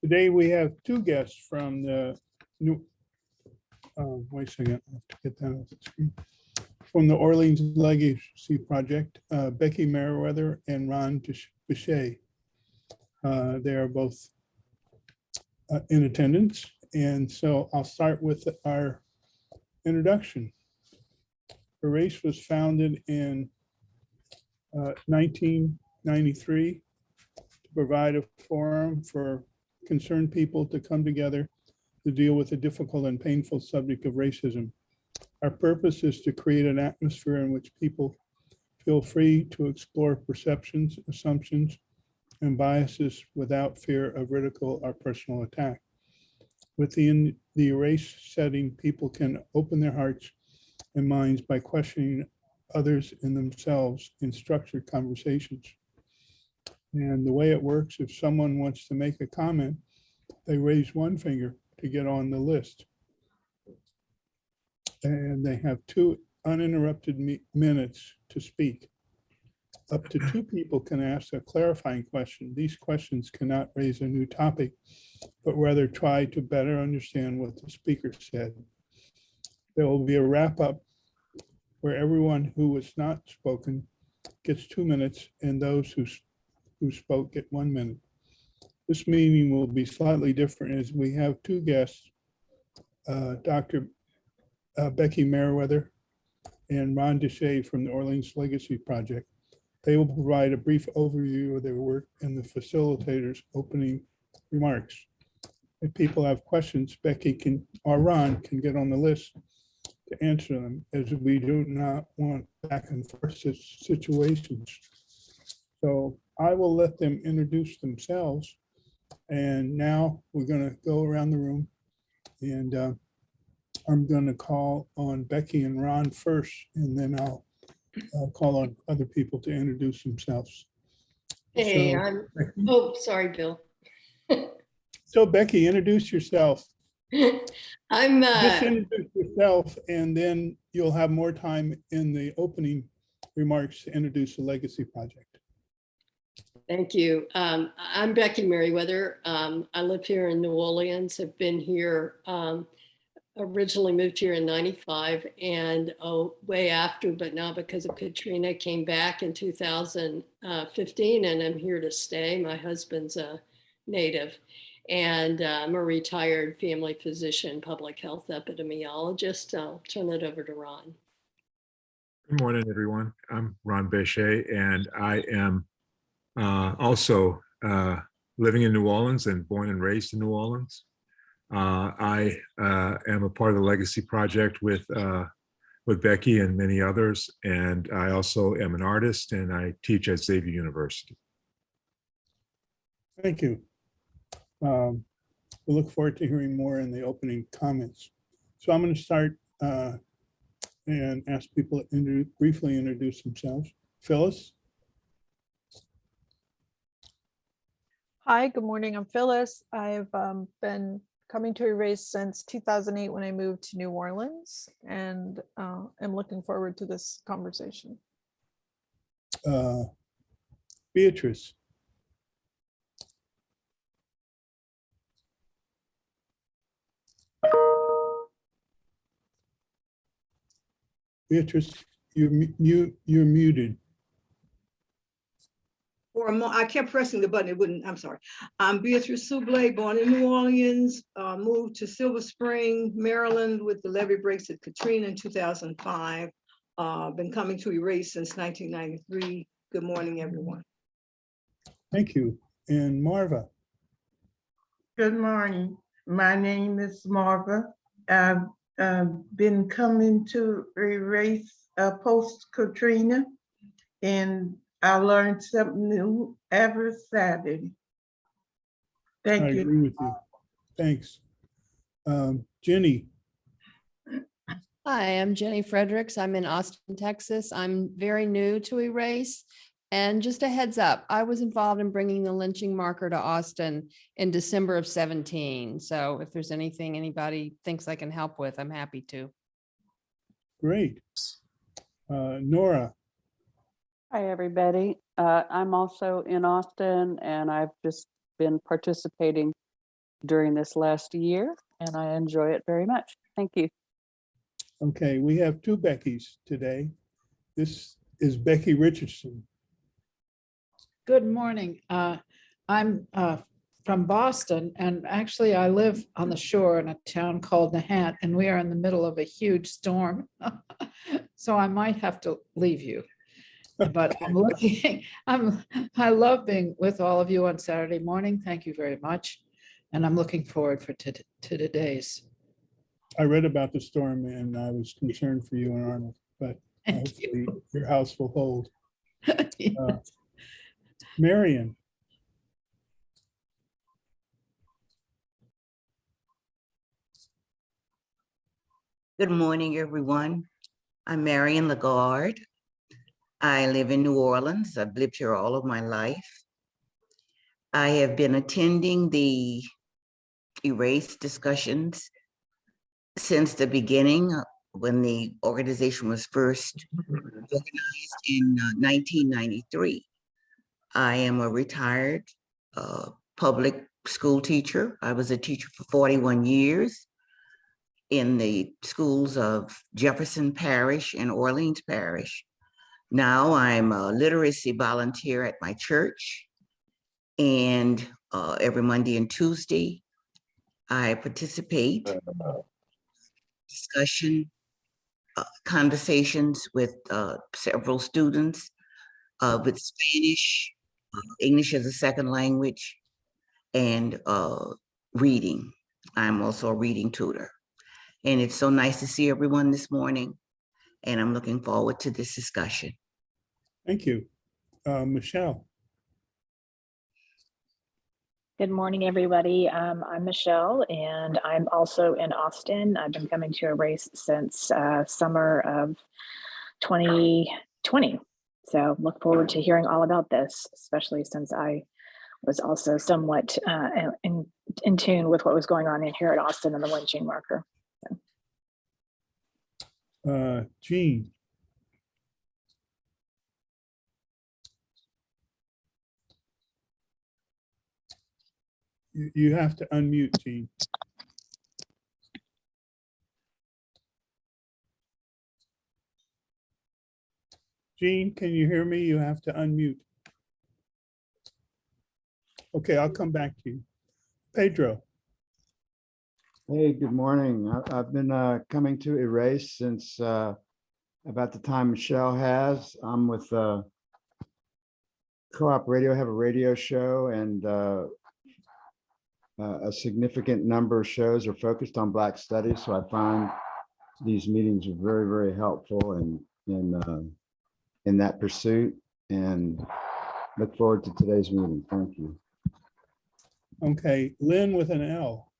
Today we have two guests from the new, wait a second, I have to get that off the screen. From the Orleans Legacy Project, Becky Merriweather and Ron Bechet. They are both in attendance. And so I'll start with our introduction. Erace was founded in 1993 to provide a forum for concerned people to come together to deal with the difficult and painful subject of racism. Our purpose is to create an atmosphere in which people feel free to explore perceptions, assumptions, and biases without fear of ridicule or personal attack. Within the Erace setting, people can open their hearts and minds by questioning others and themselves in structured conversations. And the way it works, if someone wants to make a comment, they raise one finger to get on the list. And they have 2 uninterrupted minutes to speak. Up to 2 people can ask a clarifying question. These questions cannot raise a new topic, but rather try to better understand what the speaker said. There will be a wrap up where everyone who was not spoken gets 2 minutes and those who spoke get 1 minute. This meeting will be slightly different as we have 2 guests, Dr. Becky Merriweather and Ron Bechet from the Orleans Legacy Project. They will provide a brief overview of their work and the facilitator's opening remarks. If people have questions, Becky or Ron can get on the list to answer them, as we do not want back and forth situations. So I will let them introduce themselves. And now we're going to go around the room, and I'm going to call on Becky and Ron first, and then I'll call on other people to introduce themselves. Hey, oh, sorry, Bill. So Becky, introduce yourself. Just introduce yourself, and then you'll have more time in the opening remarks to introduce the Legacy Project. Thank you. I'm Becky Merriweather. I live here in New Orleans. I've been here, originally moved here in '95, and way after, but now because of Katrina, came back in 2015, and I'm here to stay. My husband's a native, and I'm a retired family physician, public health epidemiologist. I'll turn it over to Ron. Good morning, everyone. I'm Ron Bechet, and I am also living in New Orleans and born and raised in New Orleans. I am a part of the Legacy Project with Becky and many others, and I also am an artist, and I teach at Xavier University. Thank you. We look forward to hearing more in the opening comments. So I'm going to start and ask people to briefly introduce themselves. Phyllis? Hi, good morning. I'm Phyllis. I've been coming to Erace since 2008 when I moved to New Orleans, and I'm looking forward to this conversation. Beatrice. Beatrice, you're muted. I kept pressing the button, it wouldn't, I'm sorry. I'm Beatrice Soublé, born in New Orleans, moved to Silver Spring, Maryland with the levee breaks at Katrina in 2005. Been coming to Erace since 1993. Good morning, everyone. Thank you. And Marva. Good morning. My name is Marva. I've been coming to Erace post-Katrina, and I learned something new every Saturday. Thank you. I agree with you. Thanks. Jenny. Hi, I'm Jenny Fredericks. I'm in Austin, Texas. I'm very new to Erace. And just a heads up, I was involved in bringing the lynching marker to Austin in December of 17. So if there's anything anybody thinks I can help with, I'm happy to. Great. Nora. Hi, everybody. I'm also in Austin, and I've just been participating during this last year, and I enjoy it very much. Thank you. Okay, we have two Beckys today. This is Becky Richardson. Good morning. I'm from Boston, and actually I live on the shore in a town called Nahat, and we are in the middle of a huge storm. So I might have to leave you. But I'm looking, I love being with all of you on Saturday morning. Thank you very much. And I'm looking forward to today's. I read about the storm and I was concerned for you and Arnold, but Thank you. hopefully your house will hold. Marion. Good morning, everyone. I'm Marion Lagarde. I live in New Orleans. I've lived here all of my life. I have been attending the Erace discussions since the beginning, when the organization was first organized in 1993. I am a retired public school teacher. I was a teacher for 41 years in the schools of Jefferson Parish and Orleans Parish. Now I'm a literacy volunteer at my church, and every Monday and Tuesday, I participate in discussion, conversations with several students with Spanish, English as a second language, and reading. I'm also a reading tutor. And it's so nice to see everyone this morning, and I'm looking forward to this discussion. Thank you. Michelle. Good morning, everybody. I'm Michelle, and I'm also in Austin. I've been coming to Erace since summer of 2020. So look forward to hearing all about this, especially since I was also somewhat in tune with what was going on in here at Austin and the lynching marker. Jean. You have to unmute, Jean. Jean, can you hear me? You have to unmute. Okay, I'll come back to you. Pedro. Hey, good morning. I've been coming to Erace since about the time Michelle has. I'm with Co-op Radio, have a radio show, and a significant number of shows are focused on Black studies. So I find these meetings are very, very helpful in that pursuit, and look forward to today's meeting. Thank you. Okay, Lynn with an L.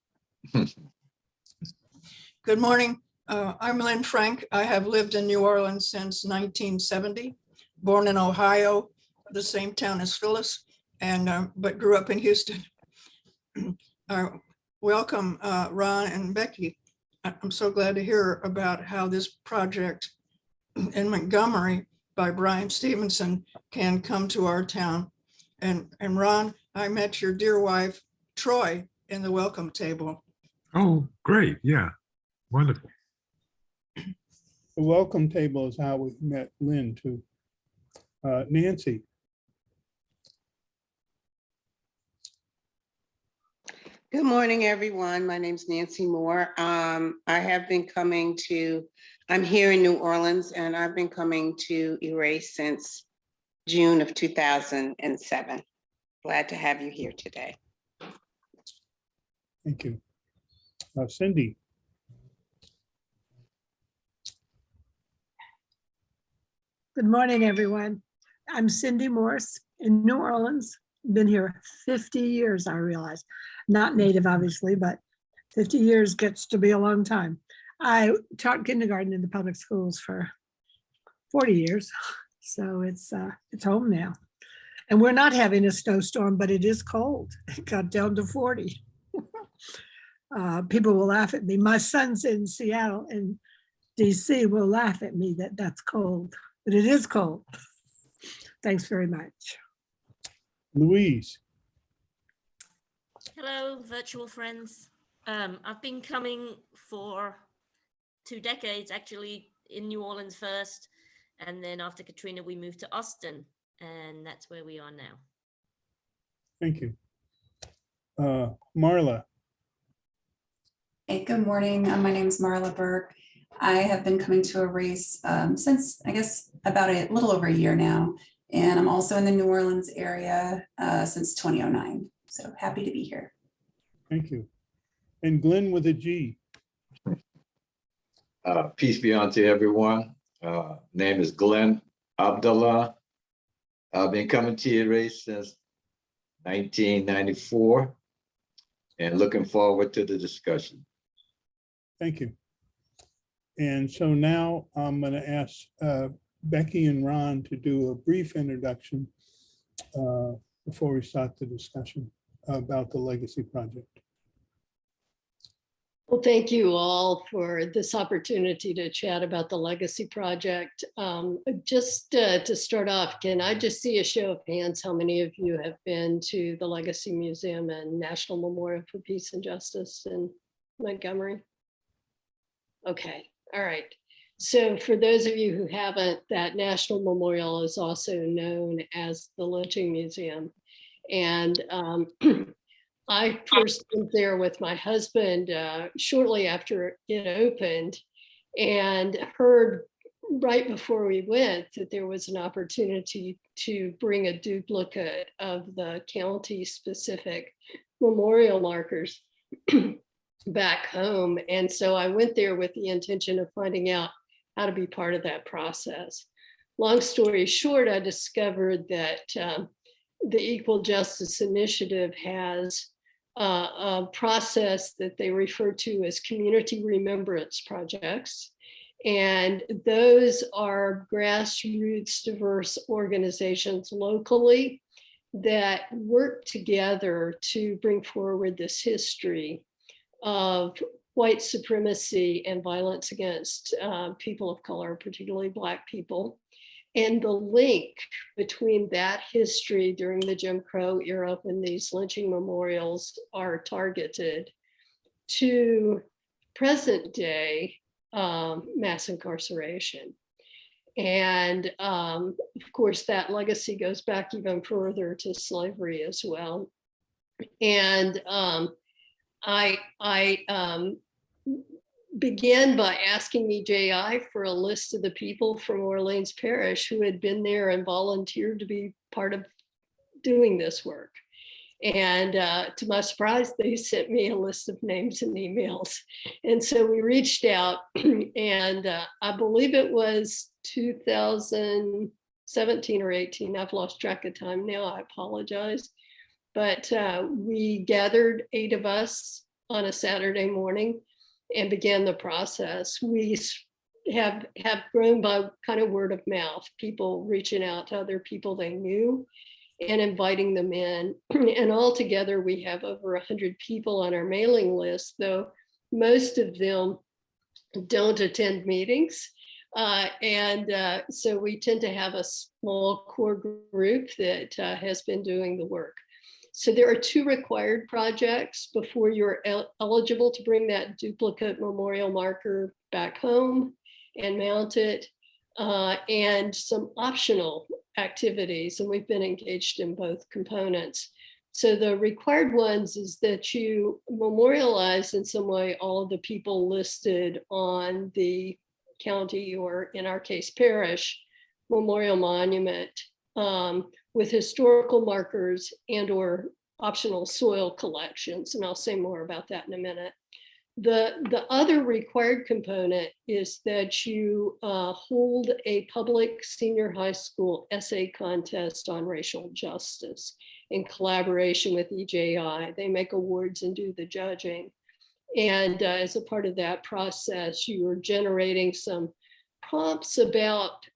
Good morning. I'm Lynn Frank. I have lived in New Orleans since 1970, born in Ohio, the same town as Phyllis, and but grew up in Houston. Welcome, Ron and Becky. I'm so glad to hear about how this project in Montgomery by Brian Stevenson can come to our town. And Ron, I met your dear wife, Troy, in the welcome table. Oh, great. Yeah. Wonderful. The welcome table is how we met Lynn too. Nancy. Good morning, everyone. My name is Nancy Moore. I have been coming to, I'm here in New Orleans, and I've been coming to Erace since June of 2007. Glad to have you here today. Thank you. Cindy. Good morning, everyone. I'm Cindy Morse in New Orleans. Been here 50 years, I realize. Not native, obviously, but 50 years gets to be a long time. I taught kindergarten in the public schools for 40 years, so it's home now. And we're not having a snowstorm, but it is cold. It got down to 40. People will laugh at me. My son's in Seattle, and DC will laugh at me that that's cold, but it is cold. Thanks very much. Louise, Hello, virtual friends. I've been coming for 2 decades, actually, in New Orleans first. And then after Katrina, we moved to Austin, and that's where we are now. thank you. Marla, Hey, good morning. My name is Marla Burke. I have been coming to Erace since, I guess, about a little over a year now. And I'm also in the New Orleans area since 2009. So happy to be here. thank you. And Glenn with a G. Peace be unto everyone. Name is Glenn Abdullah. I've been coming to Erace since 1994 and looking forward to the discussion. Thank you. And so now I'm going to ask Becky and Ron to do a brief introduction before we start the discussion about the Legacy Project. Well, thank you all for this opportunity to chat about the Legacy Project. Just to start off, can I just see a show of hands? How many of you have been to the Legacy Museum and National Memorial for Peace and Justice in Montgomery? Okay, all right. So for those of you who haven't, that National Memorial is also known as the Lynching Museum. And I first went there with my husband shortly after it opened, and heard right before we went that there was an opportunity to bring a duplicate of the county specific memorial markers back home. And so I went there with the intention of finding out how to be part of that process. Long story short, I discovered that the Equal Justice Initiative has a process that they refer to as community remembrance projects. And those are grassroots diverse organizations locally that work together to bring forward this history of white supremacy and violence against people of color, particularly Black people. And the link between that history during the Jim Crow era, when these lynching memorials are targeted, to present day mass incarceration. And of course, that legacy goes back even further to slavery as well. And I began by asking EJI for a list of the people from Orleans Parish who had been there and volunteered to be part of doing this work. And to my surprise, they sent me a list of names and emails. And so we reached out, and I believe it was 2017 or 18. I've lost track of time now, I apologize. But we gathered 8 of us on a Saturday morning and began the process. We have grown by kind of word of mouth, people reaching out to other people they knew and inviting them in. And altogether, we have over 100 people on our mailing list, though most of them don't attend meetings. So we tend to have a small core group that has been doing the work. So there are 2 required projects before you're eligible to bring that duplicate memorial marker back home and mount it, and some optional activities. And we've been engaged in both components. So the required ones is that you memorialize in some way all of the people listed on the county, or in our case, parish memorial monument, with historical markers and or optional soil collections. And I'll say more about that in a minute. The other required component is that you hold a public senior high school essay contest on racial justice in collaboration with EJI. They make awards and do the judging. And as a part of that process, you are generating some prompts about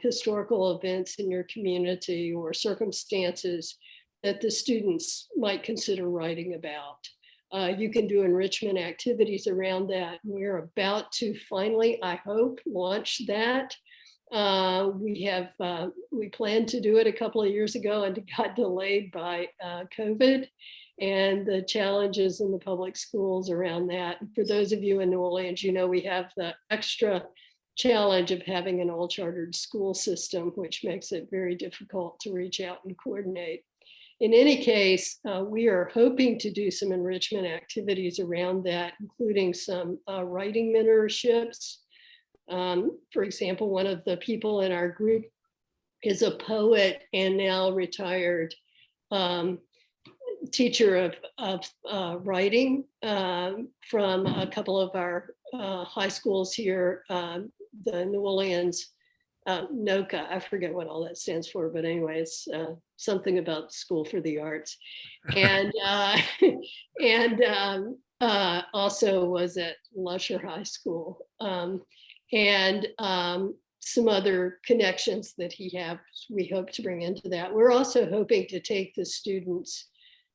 historical events in your community or circumstances that the students might consider writing about. You can do enrichment activities around that. We're about to finally, I hope, launch that We planned to do it a couple of years ago and it got delayed by COVID and the challenges in the public schools around that. For those of you in New Orleans, you know, we have the extra challenge of having an all chartered school system, which makes it very difficult to reach out and coordinate. In any case, we are hoping to do some enrichment activities around that, including some writing mentorships. For example, one of the people in our group is a poet and now retired teacher of writing from a couple of our high schools here, the New Orleans NOCA. I forget what all that stands for, but anyway, it's something about School for the Arts. And also was at Lusher High School. And some other connections that we hope to bring into that. We're also hoping to take the students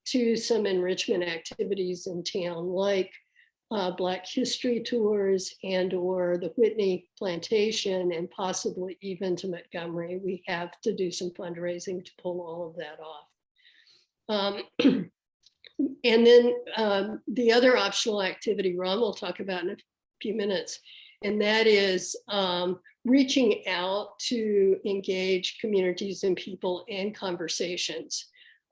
to some enrichment activities in town, like Black History tours or the Whitney Plantation, and possibly even to Montgomery. We have to do some fundraising to pull all of that off. And then the other optional activity Ron will talk about in a few minutes, and that is reaching out to engage communities and people in conversations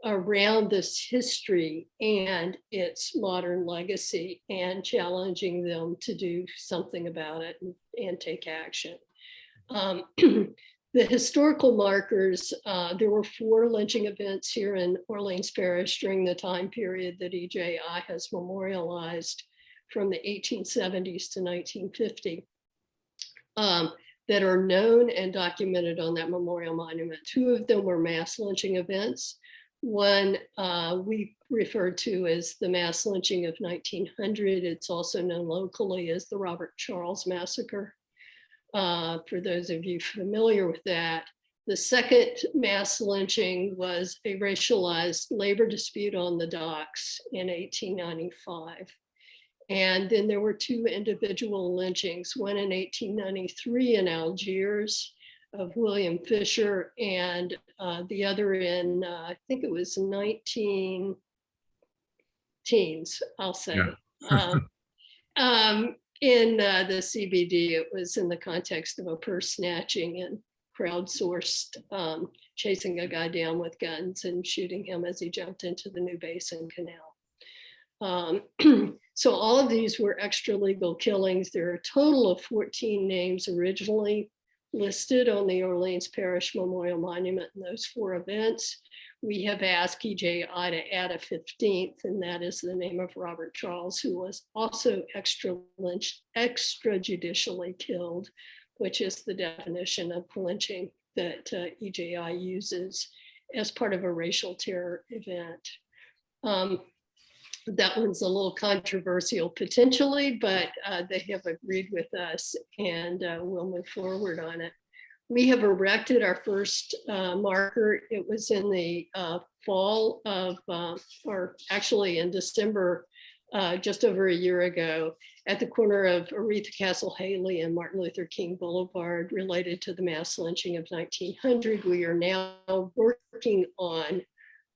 around this history and its modern legacy, and challenging them to do something about it and take action. The historical markers, there were 4 lynching events here in Orleans Parish during the time period that EJI has memorialized from the 1870s to 1950 that are known and documented on that memorial monument. 2 of them were mass lynching events. One we refer to as the mass lynching of 1900. It's also known locally as the Robert Charles Massacre. For those of you familiar with that, the second mass lynching was a racialized labor dispute on the docks in 1895. And then there were 2 individual lynchings, one in 1893 in Algiers of William Fisher, and the other in, I think it was 19 teens, I'll say. Yeah. In the CBD, it was in the context of a purse snatching and crowdsourced chasing a guy down with guns and shooting him as he jumped into the New Basin Canal. So all of these were extra legal killings. There are a total of 14 names originally listed on the Orleans Parish Memorial Monument in those 4 events. We have asked EJI to add a 15th, and that is the name of Robert Charles, who was also extrajudicially killed, which is the definition of lynching that EJI uses as part of a racial terror event. That one's a little controversial potentially, but they have agreed with us, and we'll move forward on it. We have erected our first marker. It was in the fall of, or actually in December, just over a year ago, at the corner of Aretha Castle Haley and Martin Luther King Boulevard, related to the mass lynching of 1900. We are now working on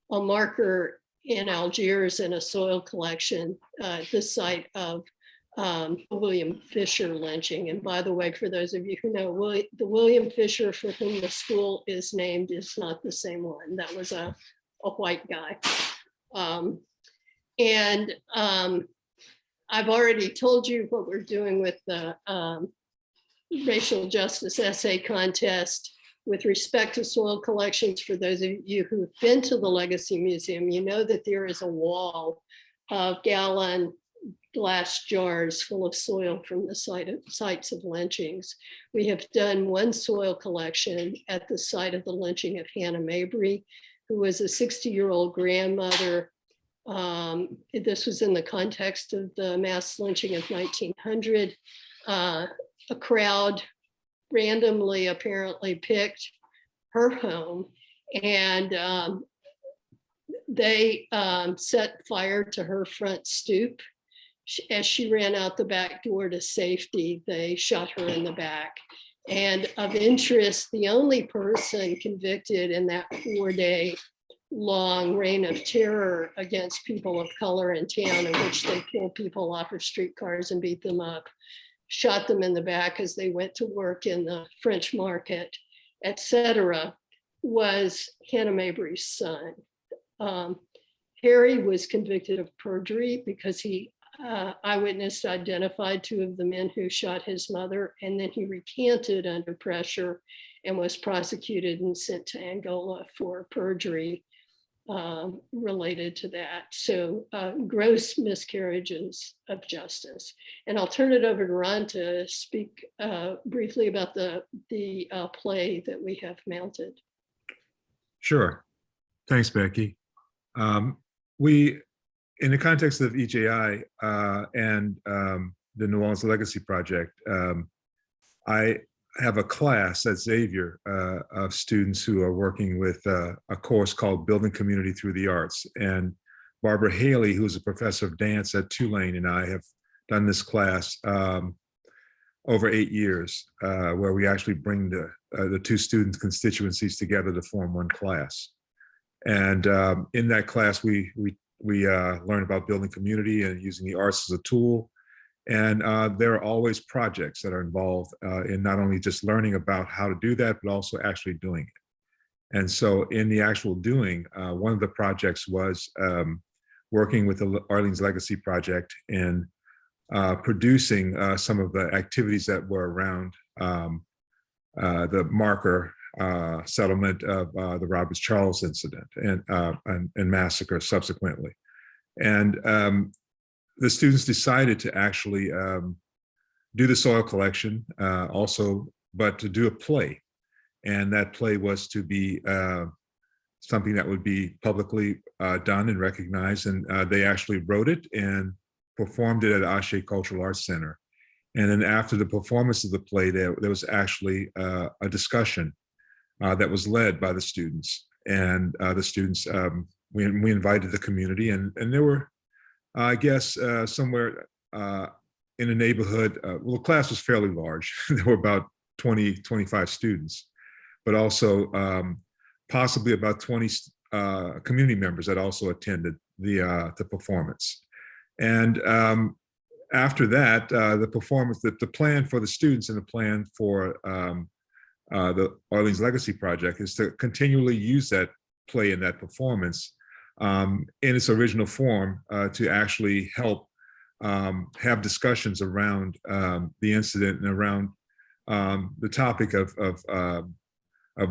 a marker in Algiers in a soil collection, the site of William Fisher lynching. And by the way, for those of you who know, the William Fisher for whom the school is named is not the same one. That was a white guy. I've already told you what we're doing with the racial justice essay contest. With respect to soil collections, for those of you who've been to the Legacy Museum, you know that there is a wall of gallon glass jars full of soil from the sites of lynchings. We have done one soil collection at the site of the lynching of Hannah Mabry, who was a 60-year-old grandmother. This was in the context of the mass lynching of 1900. A crowd randomly apparently picked her home, and they set fire to her front stoop. As she ran out the back door to safety, they shot her in the back. And of interest, the only person convicted in that 4-day long reign of terror against people of color in town, in which they pulled people off of streetcars and beat them up, shot them in the back as they went to work in the French market, etc., was Hannah Mabry's son. Harry was convicted of perjury because he eyewitness identified 2 of the men who shot his mother, and then he recanted under pressure and was prosecuted and sent to Angola for perjury related to that. So gross miscarriages of justice. And I'll turn it over to Ron to speak briefly about the play that we have mounted. Sure. Thanks, Becky. We, in the context of EJI and the New Orleans Legacy Project, I have a class at Xavier of students who are working with a course called Building Community Through the Arts. And Barbara Haley, who's a professor of dance at Tulane, and I have done this class over 8 years, where we actually bring the 2 student constituencies together to form one class. And in that class, we learn about building community and using the arts as a tool. And there are always projects that are involved in not only just learning about how to do that, but also actually doing it. And so in the actual doing, one of the projects was working with the Arlene's Legacy Project in producing some of the activities that were around the marker settlement of the Roberts Charles incident and massacre subsequently. And the students decided to actually do the soil collection also, but to do a play. And that play was to be something that would be publicly done and recognized. And they actually wrote it and performed it at Ashe Cultural Arts Center. And then after the performance of the play, there was actually a discussion that was led by the students. And the students, we invited the community, and there were, I guess, somewhere in the neighborhood, well, the class was fairly large. There were about 20, 25 students, but also possibly about 20 community members that also attended the performance. And after that, the performance, the plan for the students and the plan for the Arlene's Legacy Project is to continually use that play and that performance in its original form to actually help have discussions around the incident and around the topic of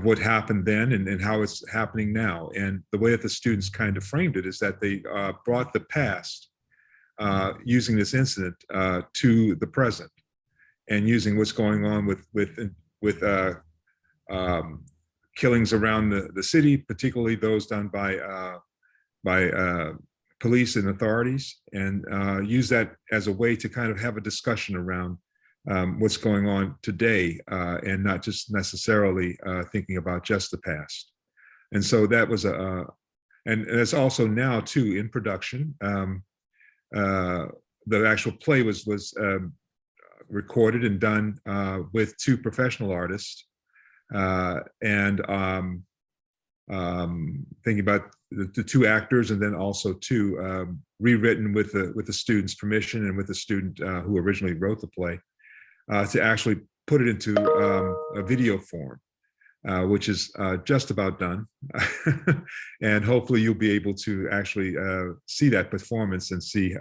what happened then and how it's happening now. And the way that the students kind of framed it is that they brought the past using this incident to the present, and using what's going on with killings around the city, particularly those done by police and authorities, and use that as a way to kind of have a discussion around what's going on today, and not just necessarily thinking about just the past. And so that was and it's also now too in production. The actual play was recorded and done with 2 professional artists, and thinking about the 2 actors, and then also 2 rewritten with the student's permission and with the student who originally wrote the play, to actually put it into a video form, which is just about done. And hopefully you'll be able to actually see that performance and see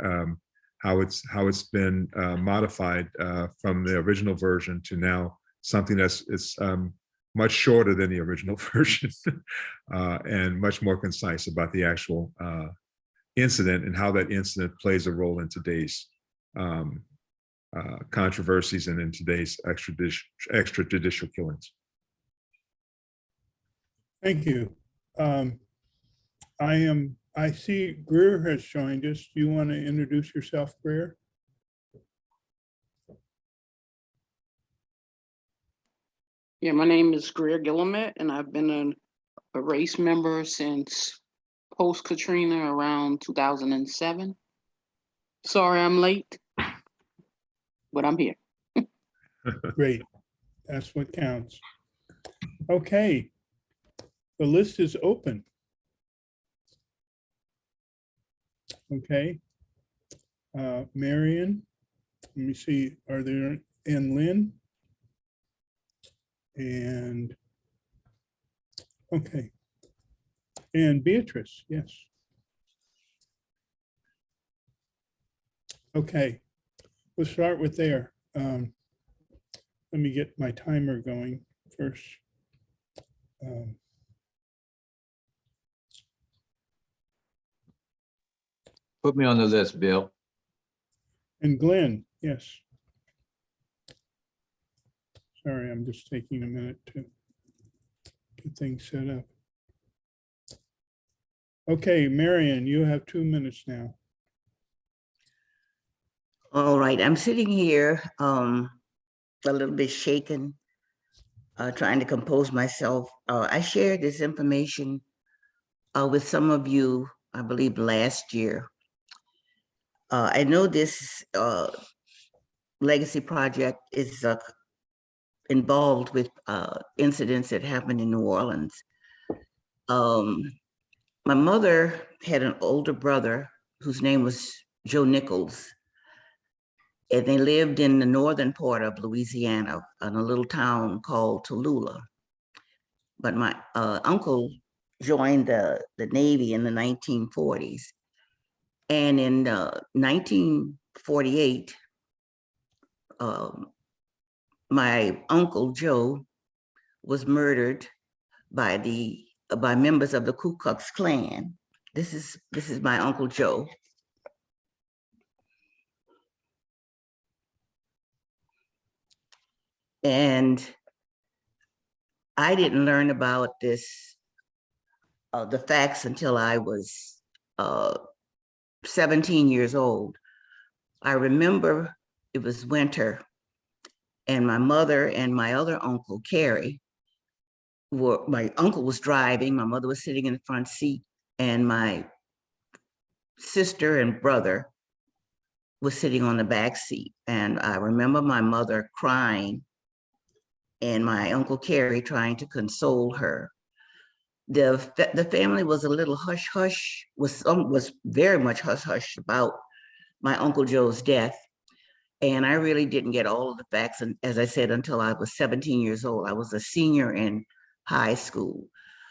how it's been modified from the original version to now something that's much shorter than the original version, and much more concise about the actual incident and how that incident plays a role in today's controversies and in today's extrajudicial killings. Thank you. I see Greer has joined us. Do you want to introduce yourself, Greer? Yeah, my name is Greer Gillamette, and I've been a race member since post-Katrina around 2007. Sorry I'm late, but I'm here. Great. That's what counts. Okay. The list is open. Okay. Marion, let me see, are there, and Lynn? And, okay. And Beatrice, yes. Okay, we'll start with there. Let me get my timer going first. Put me on the list, Bill. And Glenn, yes. Sorry, I'm just taking a minute to get things set up. Okay, Marion, you have 2 minutes now. All right, I'm sitting here a little bit shaken, trying to compose myself. I shared this information with some of you, I believe, last year. I know this legacy project is involved with incidents that happened in New Orleans. My mother had an older brother whose name was Joe Nichols, and they lived in the northern part of Louisiana in a little town called Tallulah. But my uncle joined the Navy in the 1940s. And in 1948, my uncle Joe was murdered by members of the Ku Klux Klan. This is my Uncle Joe. And I didn't learn about this, the facts, until I was 17 years old. I remember it was winter, and my mother and my other uncle, Carrie, my uncle was driving, my mother was sitting in the front seat, and my sister and brother was sitting on the back seat. And I remember my mother crying and my Uncle Carrie trying to console her. The family was a little hush-hush, was very much hush-hush about my Uncle Joe's death. And I really didn't get all of the facts, and as I said, until I was 17 years old. I was a senior in high school.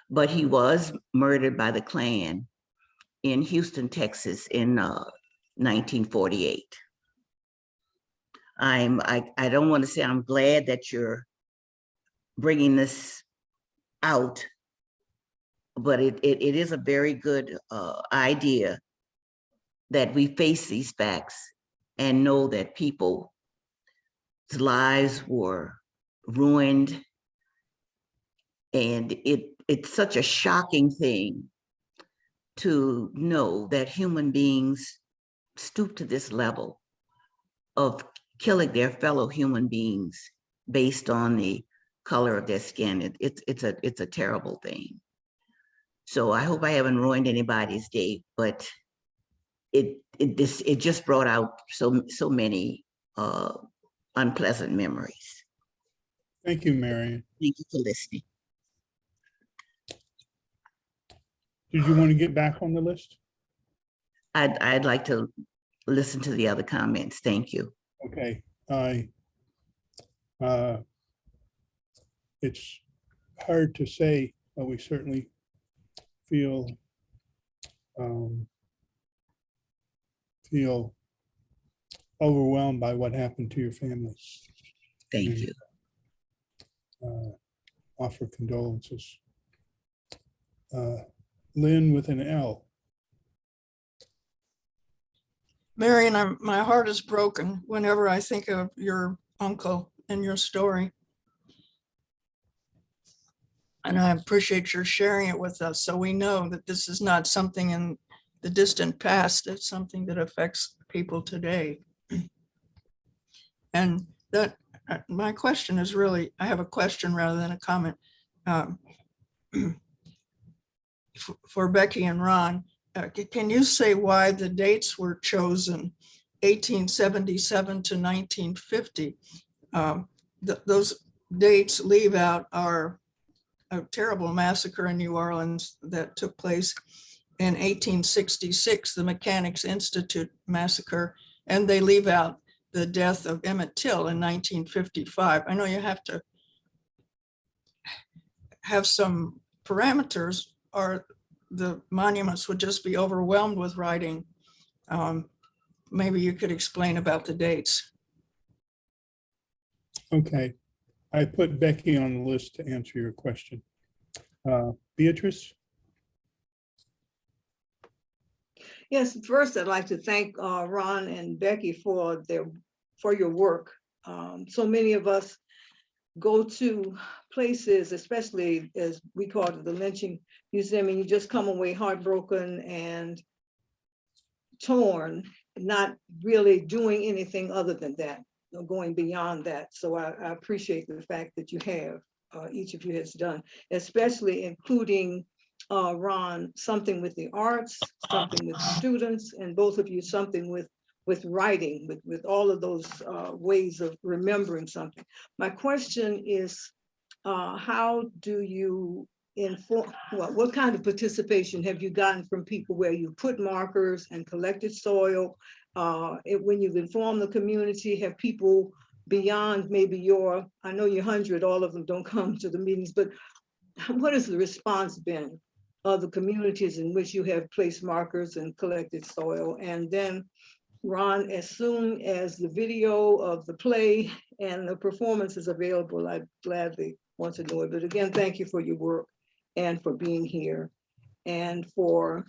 But he was murdered by the Klan in Houston, Texas in 1948. I don't want to say I'm glad that you're bringing this out, but it is a very good idea that we face these facts and know that people's lives were ruined. And it's such a shocking thing to know that human beings stoop to this level of killing their fellow human beings based on the color of their skin. It's a terrible thing. So I hope I haven't ruined anybody's day, but it just brought out so many unpleasant memories. Thank you, Marion. Thank you for listening. Did you want to get back on the list? I'd like to listen to the other comments. Thank you. Okay, it's hard to say, but we certainly feel overwhelmed by what happened to your family. Thank you. Offer condolences. Lynn with an L. Marion, my heart is broken whenever I think of your uncle and your story. And I appreciate your sharing it with us, so we know that this is not something in the distant past. It's something that affects people today. And that my question is really, I have a question rather than a comment. For Becky and Ron, can you say why the dates were chosen 1877 to 1950? Those dates leave out are a terrible massacre in New Orleans that took place in 1866, the Mechanics Institute massacre, and they leave out the death of Emmett Till in 1955. I know you have to have some parameters or the monuments would just be overwhelmed with writing. Maybe you could explain about the dates. Okay, I put Becky on the list to answer your question. Beatrice? Yes, first I'd like to thank Ron and Becky for your work. So many of us go to places, especially as we call it the Lynching Museum, and you just come away heartbroken and torn, not really doing anything other than that, going beyond that. So I appreciate the fact that you have, each of you has done, especially including Ron, something with the arts, something with students, and both of you something with writing, with all of those ways of remembering something. My question is, how do you inform, what kind of participation have you gotten from people where you put markers and collected soil? When you've informed the community, have people beyond maybe I know you're 100, all of them don't come to the meetings, but what has the response been of the communities in which you have placed markers and collected soil? And then, Ron, as soon as the video of the play and the performance is available, I'd gladly want to know it. But again, thank you for your work and for being here and for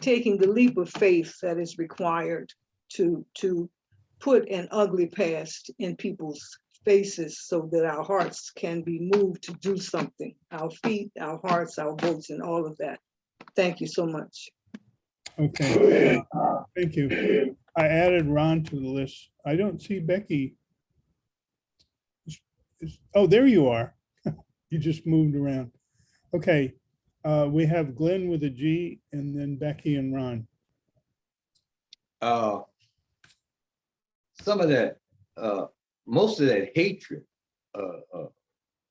taking the leap of faith that is required to put an ugly past in people's faces so that our hearts can be moved to do something, our feet, our hearts, our votes, and all of that. Thank you so much. Okay, thank you. I added Ron to the list. I don't see Becky. Oh, there you are. You just moved around. Okay, we have Glenn with a G and then Becky and Ron. Some of that, most of that hatred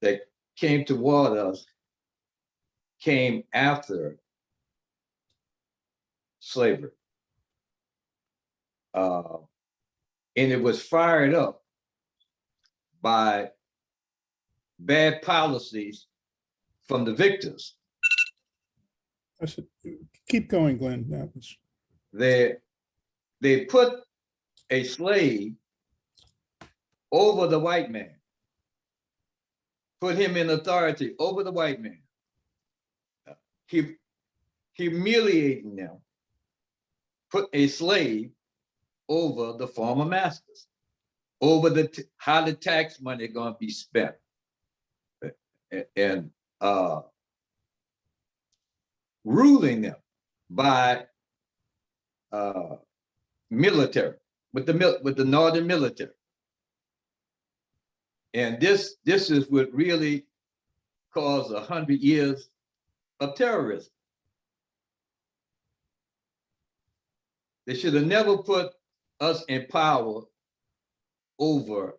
that came toward us came after slavery. And it was fired up by bad policies from the victors. Keep going, Glenn. That was... They put a slave over the white man, put him in authority over the white man, humiliating them, put a slave over the former masters, over how the tax money going to be spent, and ruling them by military, with the northern military. And this is what really caused 100 years of terrorism. They should have never put us in power over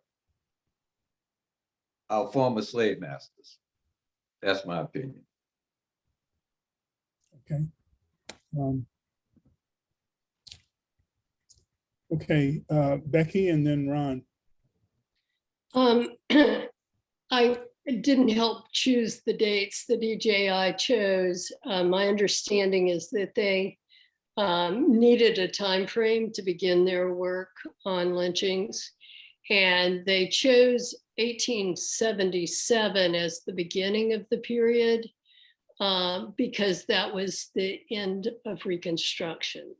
our former slave masters. That's my opinion. Okay. Okay, Becky and then Ron. I didn't help choose the dates that EJI chose. My understanding is that they needed a time frame to begin their work on lynchings, and they chose 1877 as the beginning of the period because that was the end of Reconstruction.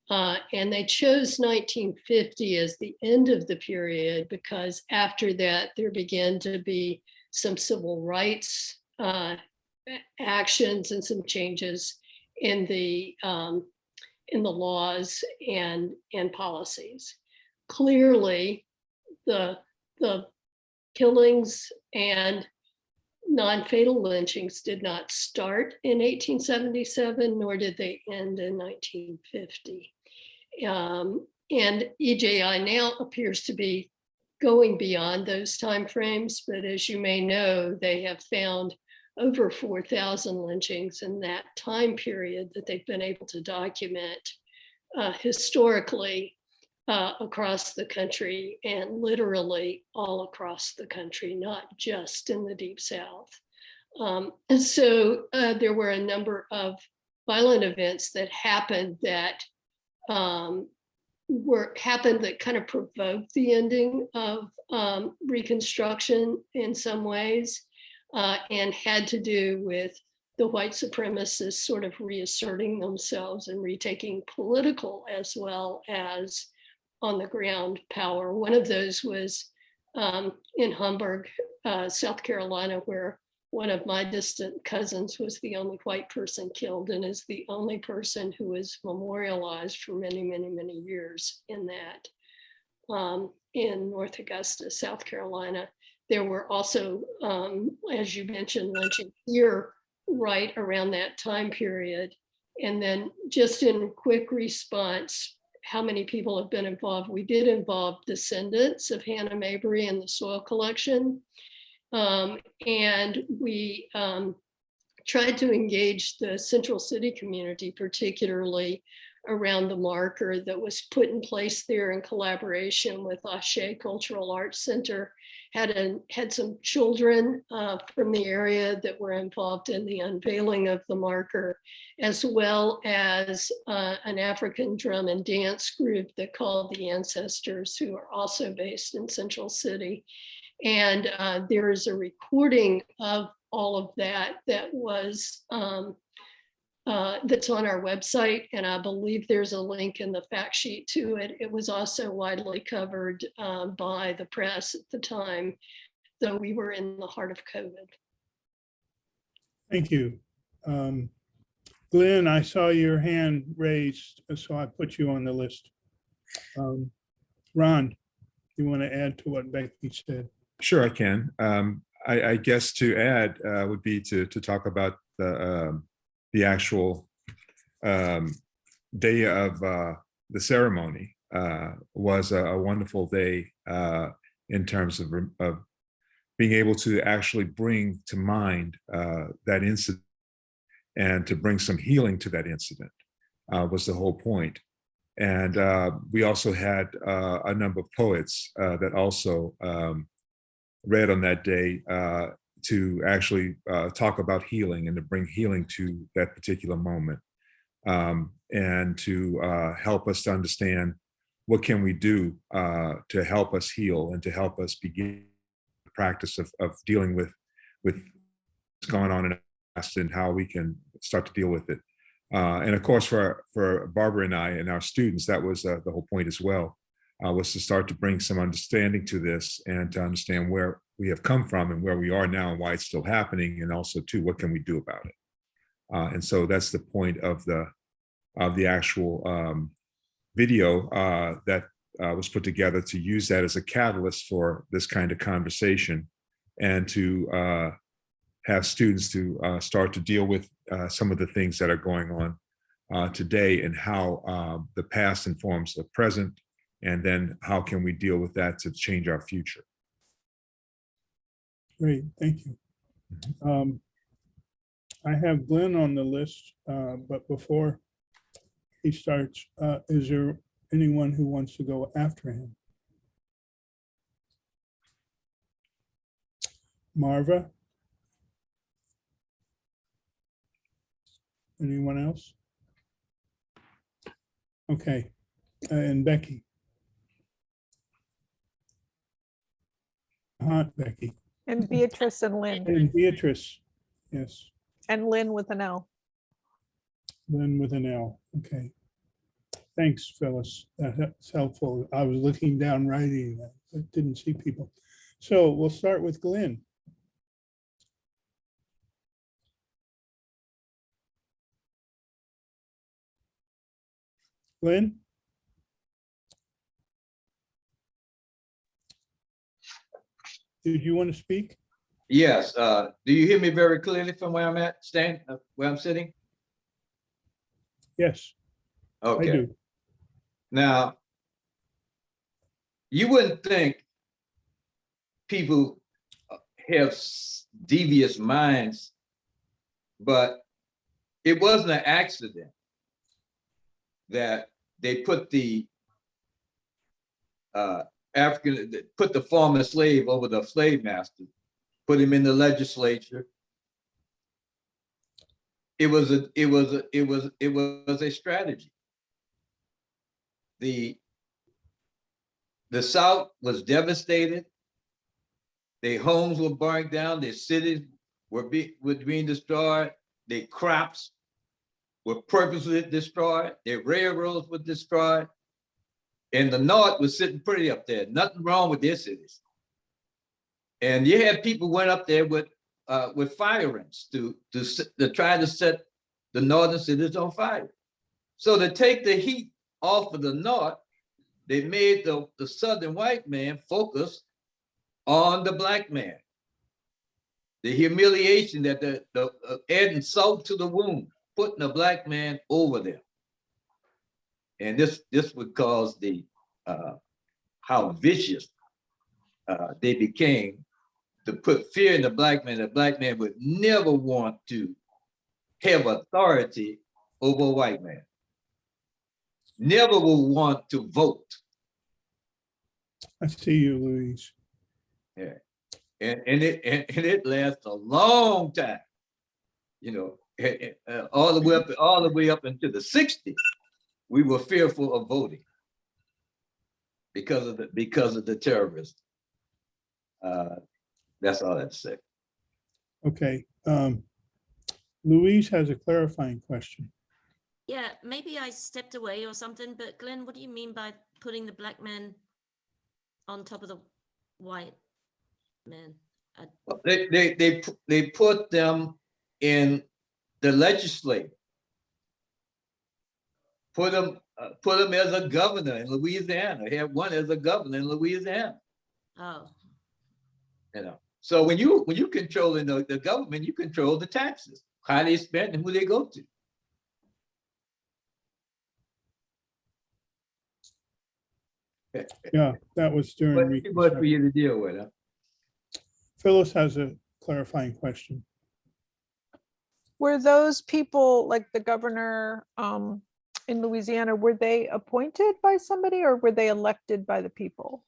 And they chose 1950 as the end of the period because after that, there began to be some civil rights actions and some changes in the laws and policies. Clearly, the killings and non-fatal lynchings did not start in 1877, nor did they end in 1950. And EJI now appears to be going beyond those timeframes, but as you may know, they have found over 4,000 lynchings in that time period that they've been able to document historically across the country, and literally all across the country, not just in the Deep South. And so there were a number of violent events that happened that that kind of provoked the ending of Reconstruction in some ways, and had to do with the white supremacists sort of reasserting themselves and retaking political as well as on the ground power. One of those was in Hamburg, South Carolina, where one of my distant cousins was the only white person killed and is the only person who was memorialized for many, many, many years in that. In North Augusta, South Carolina, there were also, as you mentioned, lynching here right around that time period. And then just in quick response, how many people have been involved? We did involve descendants of Hannah Mabry in the soil collection. And we tried to engage the Central City community, particularly around the marker that was put in place there in collaboration with Bechet Cultural Arts Center. Had some children from the area that were involved in the unveiling of the marker, as well as an African drum and dance group that called the Ancestors, who are also based in Central City. And there is a recording of all of that that was that's on our website, and I believe there's a link in the fact sheet to it. It was also widely covered by the press at the time, though we were in the heart of COVID. Thank you. Glenn, I saw your hand raised, so I put you on the list. Ron, you want to add to what Becky said? Sure, I can. I guess to add would be to talk about the actual day of the ceremony. Was a wonderful day in terms of being able to actually bring to mind that incident and to bring some healing to that incident was the whole point. And we also had a number of poets that also read on that day to actually talk about healing and to bring healing to that particular moment, and to help us to understand what can we do to help us heal and to help us begin the practice of dealing with what's going on in the past and how we can start to deal with it. And of course, for Barbara and I and our students, that was the whole point as well, was to start to bring some understanding to this and to understand where we have come from and where we are now and why it's still happening, and also too, what can we do about it? And so that's the point of the actual video that was put together, to use that as a catalyst for this kind of conversation, and to have students to start to deal with some of the things that are going on today, and how the past informs the present, and then how can we deal with that to change our future. Great, thank you. I have Glenn on the list, but before he starts, is there anyone who wants to go after him? Marva? Anyone else? Okay, and Becky? Becky. And Beatrice and Lynn. And Beatrice, yes. And Lynn with an L. Lynn with an L, okay. Thanks, Phyllis, that's helpful. I was looking down writing that, but didn't see people. So we'll start with Glenn. Glenn? Did you want to speak? Yes. Do you hear me very clearly from where I'm at, where I'm sitting? Yes. Okay. I do. Now, you wouldn't think people have devious minds, but it wasn't an accident that they put the put the former slave over the slave master, put him in the legislature. It was a strategy. The South was devastated. Their homes were burned down. Their cities were being destroyed. Their crops were purposely destroyed. Their railroads were destroyed. And the North was sitting pretty up there. Nothing wrong with their cities. And you had people went up there with fire rings to try to set the northern cities on fire. So to take the heat off of the North, they made the Southern white man focus on the Black man. The humiliation that adding salt to the wound, putting the Black man over them. And this would cause the how vicious they became to put fear in the Black man. The Black man would never want to have authority over a white man. Never will want to vote. I see you, Louise. Yeah, and it lasts a long time. You know, all the way up into the 60s, we were fearful of voting because of the terrorism. That's all I'd say. Okay. Louise has a clarifying question. Yeah, maybe I stepped away or something, but Glenn, what do you mean by putting the Black man on top of the white man? They put them in the legislature. Put them as a governor in Louisiana. They have one as a governor in Louisiana. Oh. You know, so when you controlling the government, you control the taxes, how they spend and who they go to. Yeah, that was during. Too much for you to deal with, huh? Phyllis has a clarifying question. Were those people, like the governor in Louisiana, were they appointed by somebody or were they elected by the people?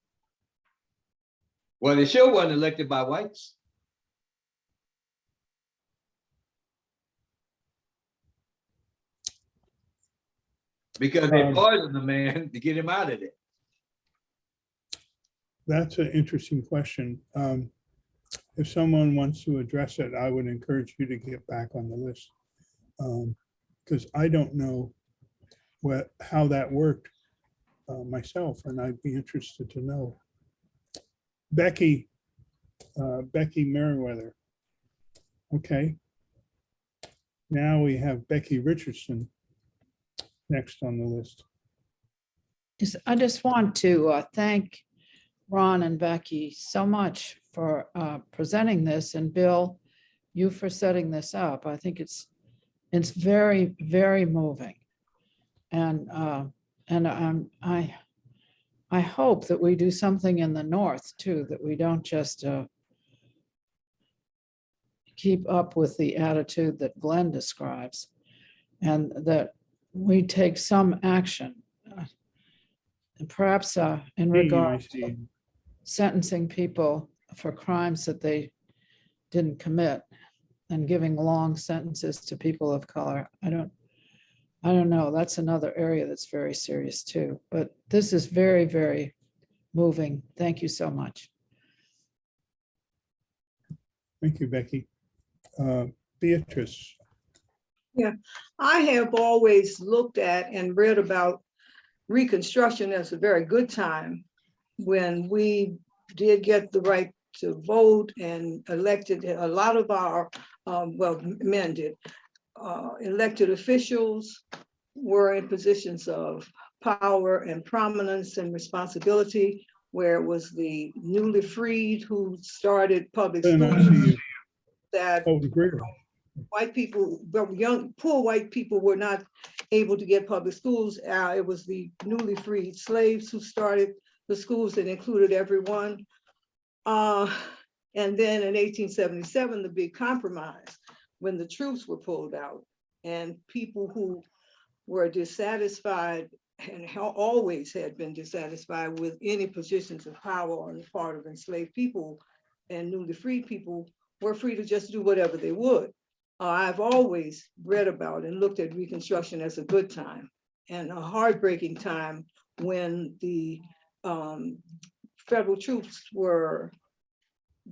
Well, they sure wasn't elected by whites. Because they poisoned the man to get him out of there. That's an interesting question. If someone wants to address it, I would encourage you to get back on the list. Because I don't know how that worked myself, and I'd be interested to know. Becky Merriweather. Okay. Now we have Becky Richardson next on the list. Yes, I just want to thank Ron and Becky so much for presenting this, and Bill, you for setting this up. I think it's very, very moving. And I hope that we do something in the North too, that we don't just keep up with the attitude that Glenn describes, and that we take some action, and perhaps in regard to sentencing people for crimes that they didn't commit and giving long sentences to people of color. I don't know. That's another area that's very serious too. But this is very, very moving. Thank you so much. Thank you, Becky. Beatrice. Yeah, I have always looked at and read about Reconstruction as a very good time when we did get the right to vote and elected a lot of our, men did. Elected officials were in positions of power and prominence and responsibility, where it was the newly freed who started public schools. That white people, young, poor white people were not able to get public schools. It was the newly freed slaves who started the schools that included everyone. And then in 1877, the big compromise, when the troops were pulled out and people who were dissatisfied and always had been dissatisfied with any positions of power on the part of enslaved people and newly freed people were free to just do whatever they would. I've always read about and looked at Reconstruction as a good time and a heartbreaking time when the federal troops were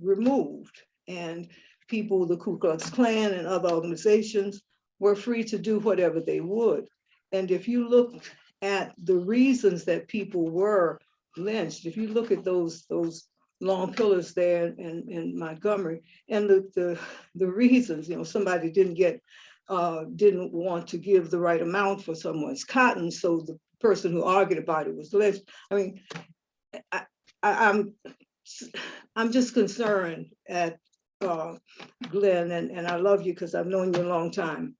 removed and people, the Ku Klux Klan and other organizations were free to do whatever they would. And if you look at the reasons that people were lynched, if you look at those long pillars there in Montgomery, and the reasons, somebody didn't want to give the right amount for someone's cotton, so the person who argued about it was lynched. I mean, I'm just concerned at Glenn, and I love you because I've known you a long time,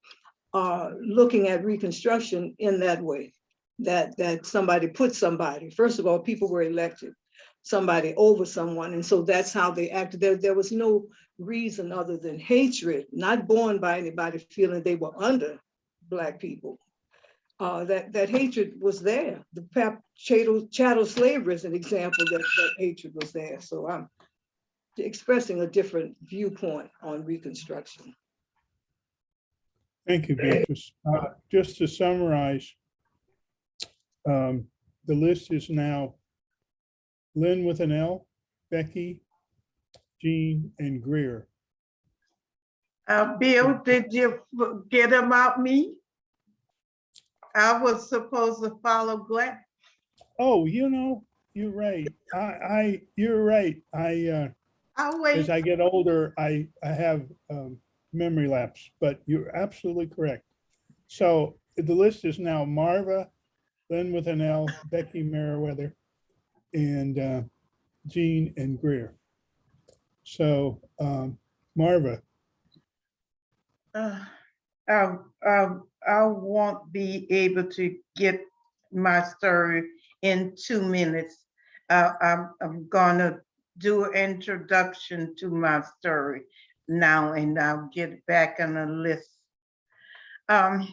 looking at Reconstruction in that way, that somebody put somebody, first of all, people were elected, somebody over someone, and so that's how they acted. There was no reason other than hatred, not born by anybody feeling they were under Black people. That hatred was there. The chattel slavery is an example that hatred was there. So I'm expressing a different viewpoint on Reconstruction. Thank you, Beatrice. Just to summarize, the list is now Lynn with an L, Becky, Jean, and Greer. Bill, did you forget about me? I was supposed to follow Glenn. Oh, you're right. You're right. I'll wait. As I get older, I have memory lapse, but you're absolutely correct. So the list is now Marva, Lynn with an L, Becky Merriweather, and Jean and Greer. So Marva. I won't be able to get my story in 2 minutes. I'm gonna do an introduction to my story now, and I'll get back on the list. I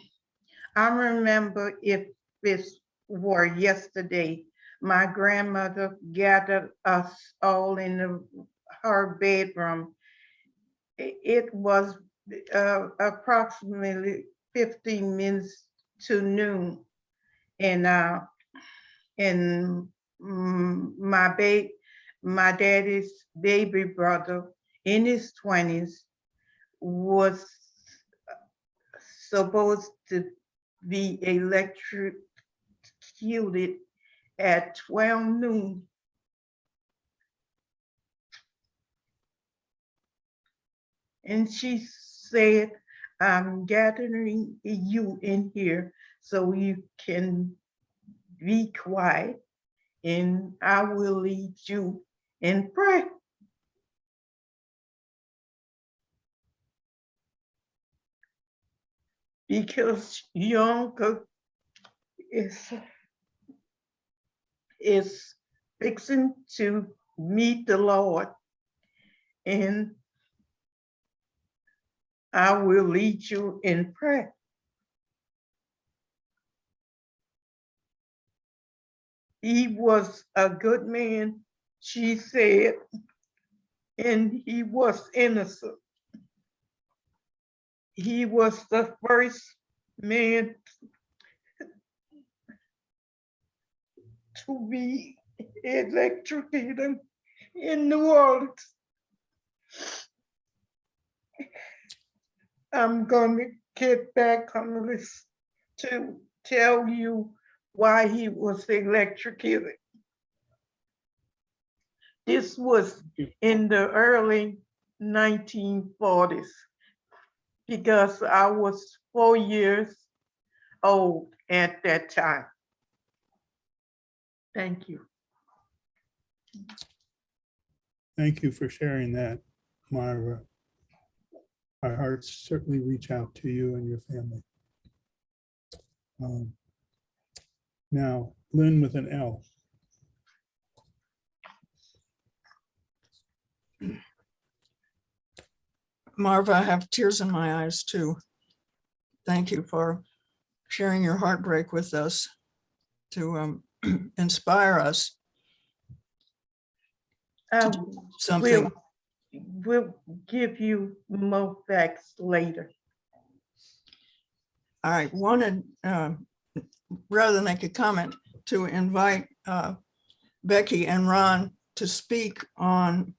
remember, if this were yesterday, my grandmother gathered us all in her bedroom. It was approximately 15 minutes to noon, and my daddy's baby brother in his 20s was supposed to be electrocuted at 12 noon. And she said, I'm gathering you in here so you can be quiet, and I will lead you in prayer. Because your uncle is fixing to meet the Lord, and I will lead you in prayer. He was a good man, she said, and he was innocent. He was the first man to be electrocuted in New Orleans. I'm going to get back on the list to tell you why he was electrocuted. This was in the early 1940s, because I was 4 years old at that time. Thank you. Thank you for sharing that, Marva. Our hearts certainly reach out to you and your family. Now, Lynn with an L. Marva, I have tears in my eyes too. Thank you for sharing your heartbreak with us to inspire us to do something. We'll give you more facts later. I wanted, rather than make a comment, to invite Becky and Ron to speak on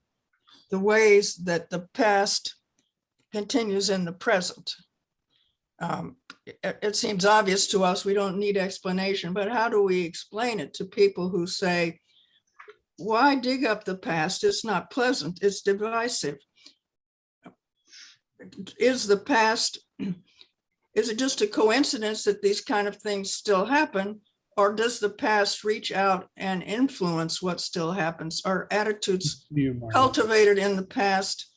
the ways that the past continues in the present. It seems obvious to us, we don't need explanation, but how do we explain it to people who say, why dig up the past? It's not pleasant, it's divisive. Is the past, is it just a coincidence that these kind of things still happen? Or does the past reach out and influence what still happens? Are attitudes cultivated in the past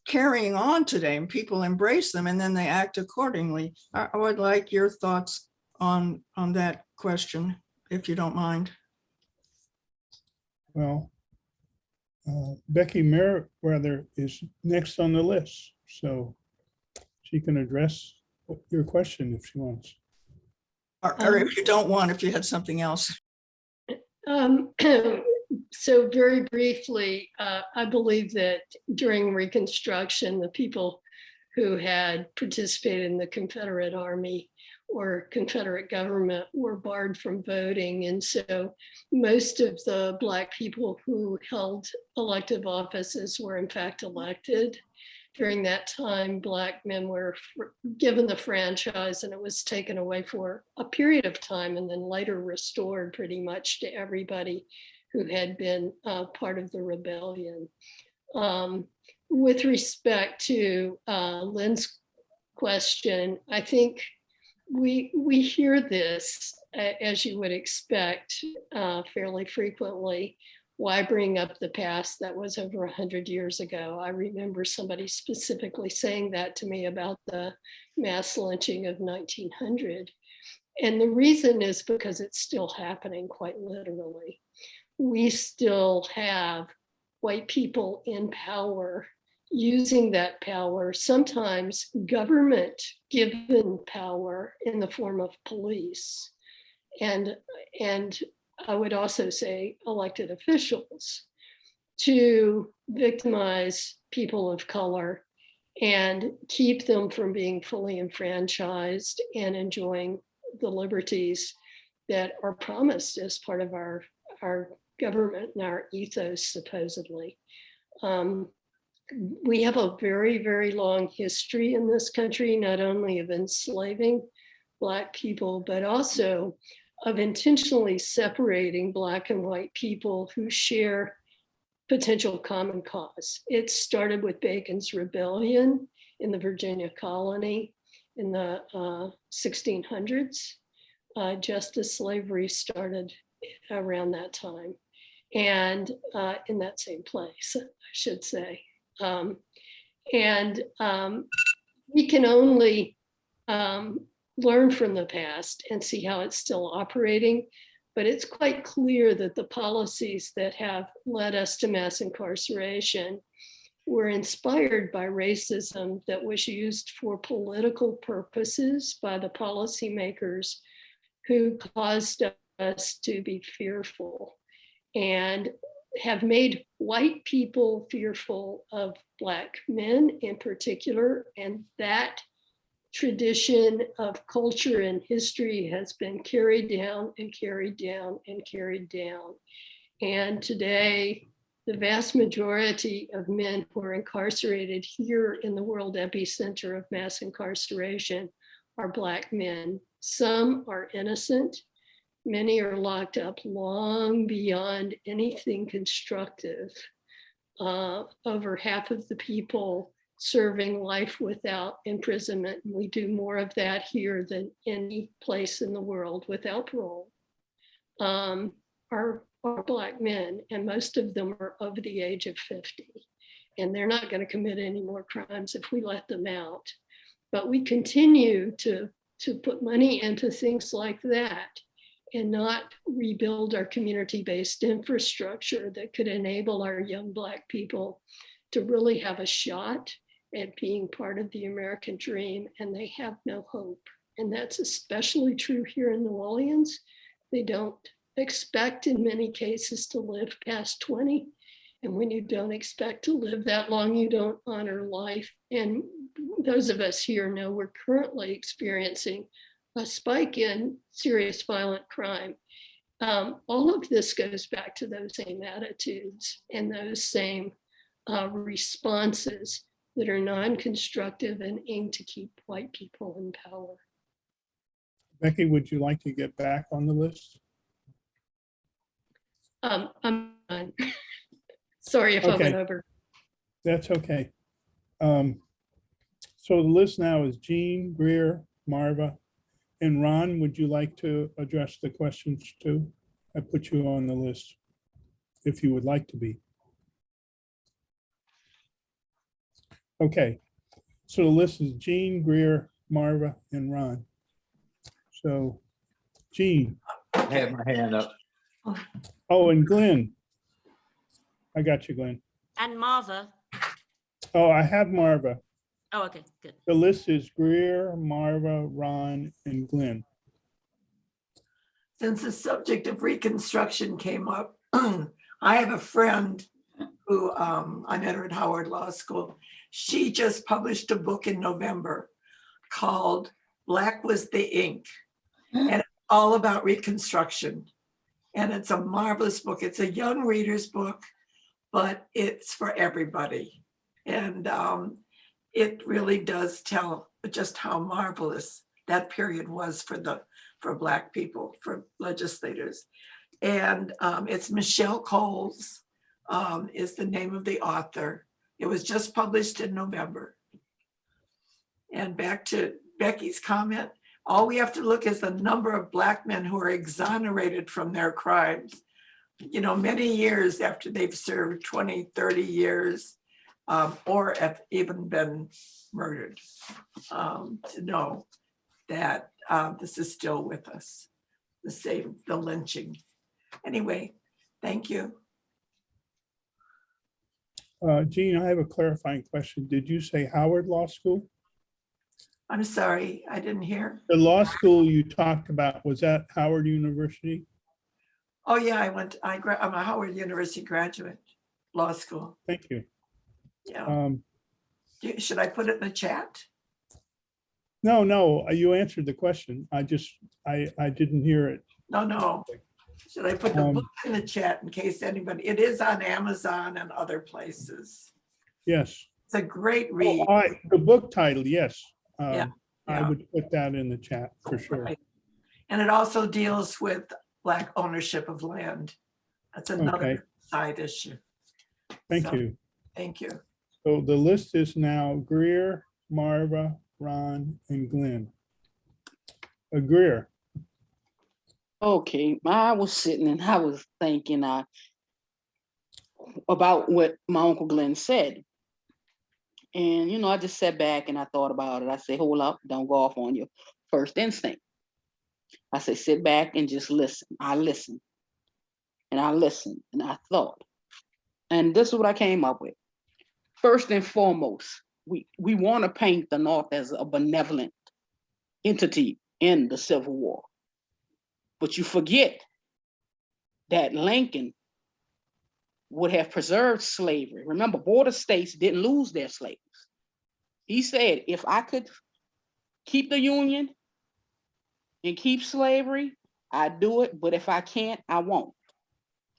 carrying on today, and people embrace them and then they act accordingly? I would like your thoughts on that question, if you don't mind. Well, Becky Merriweather is next on the list, so she can address your question if she wants. Or if you don't want, if you had something else. So very briefly, I believe that during Reconstruction, the people who had participated in the Confederate Army or Confederate government were barred from voting. And so most of the Black people who held elective offices were in fact elected. During that time, Black men were given the franchise and it was taken away for a period of time and then later restored pretty much to everybody who had been part of the rebellion. With respect to Lynn's question, I think we hear this, as you would expect, fairly frequently. Why bring up the past that was over 100 years ago? I remember somebody specifically saying that to me about the mass lynching of 1900. And the reason is because it's still happening, quite literally. We still have white people in power using that power, sometimes government given power in the form of police. And I would also say elected officials to victimize people of color and keep them from being fully enfranchised and enjoying the liberties that are promised as part of our government and our ethos, supposedly. We have a very, very long history in this country, not only of enslaving Black people, but also of intentionally separating Black and white people who share potential common cause. It started with Bacon's Rebellion in the Virginia colony in the 1600s. Just as slavery started around that time and in that same place, I should say. We can only learn from the past and see how it's still operating, but it's quite clear that the policies that have led us to mass incarceration were inspired by racism that was used for political purposes by the policymakers who caused us to be fearful and have made white people fearful of Black men in particular. And that tradition of culture and history has been carried down and carried down and carried down. And today, the vast majority of men who are incarcerated here in the world epicenter of mass incarceration are Black men. Some are innocent. Many are locked up long beyond anything constructive. Over half of the people serving life without imprisonment. And we do more of that here than any place in the world without parole, are Black men, and most of them are over the age of 50. And they're not going to commit any more crimes if we let them out. But we continue to put money into things like that and not rebuild our community-based infrastructure that could enable our young Black people to really have a shot at being part of the American dream, and they have no hope. And that's especially true here in New Orleans. They don't expect in many cases to live past 20. And when you don't expect to live that long, you don't honor life. And those of us here know we're currently experiencing a spike in serious violent crime. All of this goes back to those same attitudes and those same responses that are non-constructive and aim to keep white people in power. Becky, would you like to get back on the list? I'm done. Sorry if I went over. That's okay. So the list now is Jean, Greer, Marva, and Ron. Would you like to address the questions too? I put you on the list if you would like to be. Okay, so the list is Jean, Greer, Marva, and Ron. So Jean. I have my hand up. Oh, and Glenn. I got you, Glenn. And Marva. Oh, I have Marva. Oh, okay, good. The list is Greer, Marva, Ron, and Glenn. Since the subject of Reconstruction came up, I have a friend who I met her at Howard Law School. She just published a book in November called Black Was the Ink, and it's all about Reconstruction. And it's a marvelous book. It's a young reader's book, but it's for everybody. And it really does tell just how marvelous that period was for Black people, for legislators. And it's Michelle Coles is the name of the author. It was just published in November. And back to Becky's comment, all we have to look is the number of Black men who are exonerated from their crimes, you know, many years after they've served 20, 30 years, or have even been murdered, to know that this is still with us, the lynching. Anyway, thank you. Jean, I have a clarifying question. Did you say Howard Law School? I'm sorry, I didn't hear. The law school you talked about, was that Howard University? Oh yeah, I'm a Howard University graduate, law school. Thank you. Yeah. Should I put it in the chat? No, you answered the question. I didn't hear it. No. Should I put the book in the chat in case anybody, it is on Amazon and other places. Yes. It's a great read. Oh, the book title, yes. Yeah. I would put that in the chat for sure. Right. And it also deals with Black ownership of land. That's another side issue. Thank you. Thank you. So the list is now Greer, Marva, Ron, and Glenn. Greer. Okay, I was sitting and I was thinking about what my Uncle Glenn said. And, you know, I just sat back and I thought about it. I said, hold up, don't go off on your first instinct. I said, sit back and just listen. I listened and I listened and I thought. And this is what I came up with. First and foremost, we want to paint the North as a benevolent entity in the Civil War. But you forget that Lincoln would have preserved slavery. Remember, border states didn't lose their slaves. He said, if I could keep the Union and keep slavery, I'd do it. But if I can't, I won't.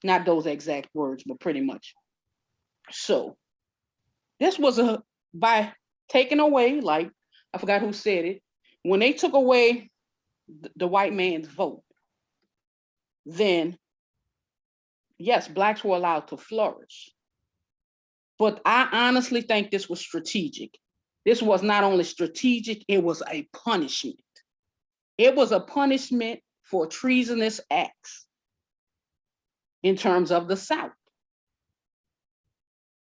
Not those exact words, but pretty much. So this was by taking away, like, I forgot who said it, when they took away the white man's vote, then yes, Blacks were allowed to flourish. But I honestly think this was strategic. This was not only strategic, it was a punishment. It was a punishment for treasonous acts in terms of the South.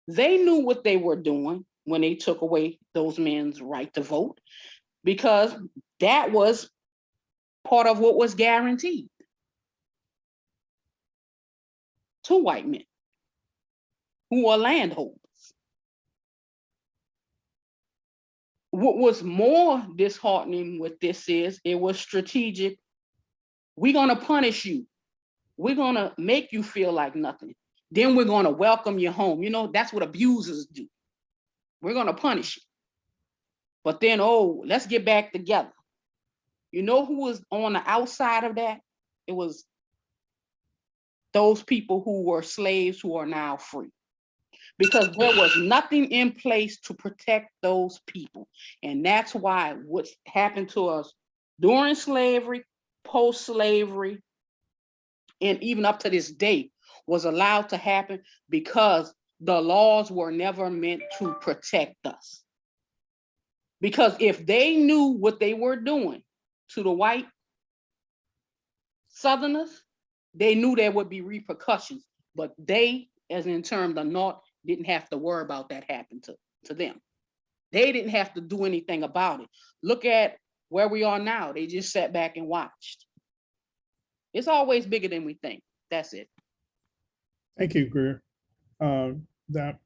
They knew what they were doing when they took away those men's right to vote, because that was part of what was guaranteed to white men who are landholders. What was more disheartening with this is it was strategic. We're gonna punish you. We're gonna make you feel like nothing. Then we're gonna welcome you home. You know, that's what abusers do. We're gonna punish you. But then, oh, let's get back together. You know who was on the outside of that? It was those people who were slaves who are now free. Because there was nothing in place to protect those people. And that's why what's happened to us during slavery, post-slavery, and even up to this day was allowed to happen because the laws were never meant to protect us. Because if they knew what they were doing to the white Southerners, they knew there would be repercussions, but they, as in terms the North, didn't have to worry about that happening to them. They didn't have to do anything about it. Look at where we are now. They just sat back and watched. It's always bigger than we think. That's it. Thank you, Greer. That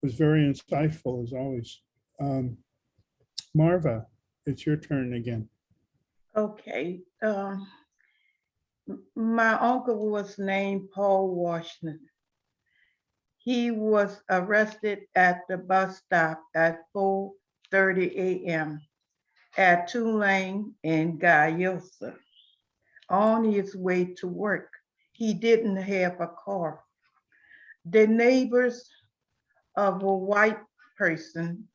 was very insightful as always. Marva, it's your turn again. Okay. My uncle was named Paul Washington. He was arrested at the bus stop at 4:30 a.m. at Tulane and Gayosa on his way to work. He didn't have a car. The neighbors of a white person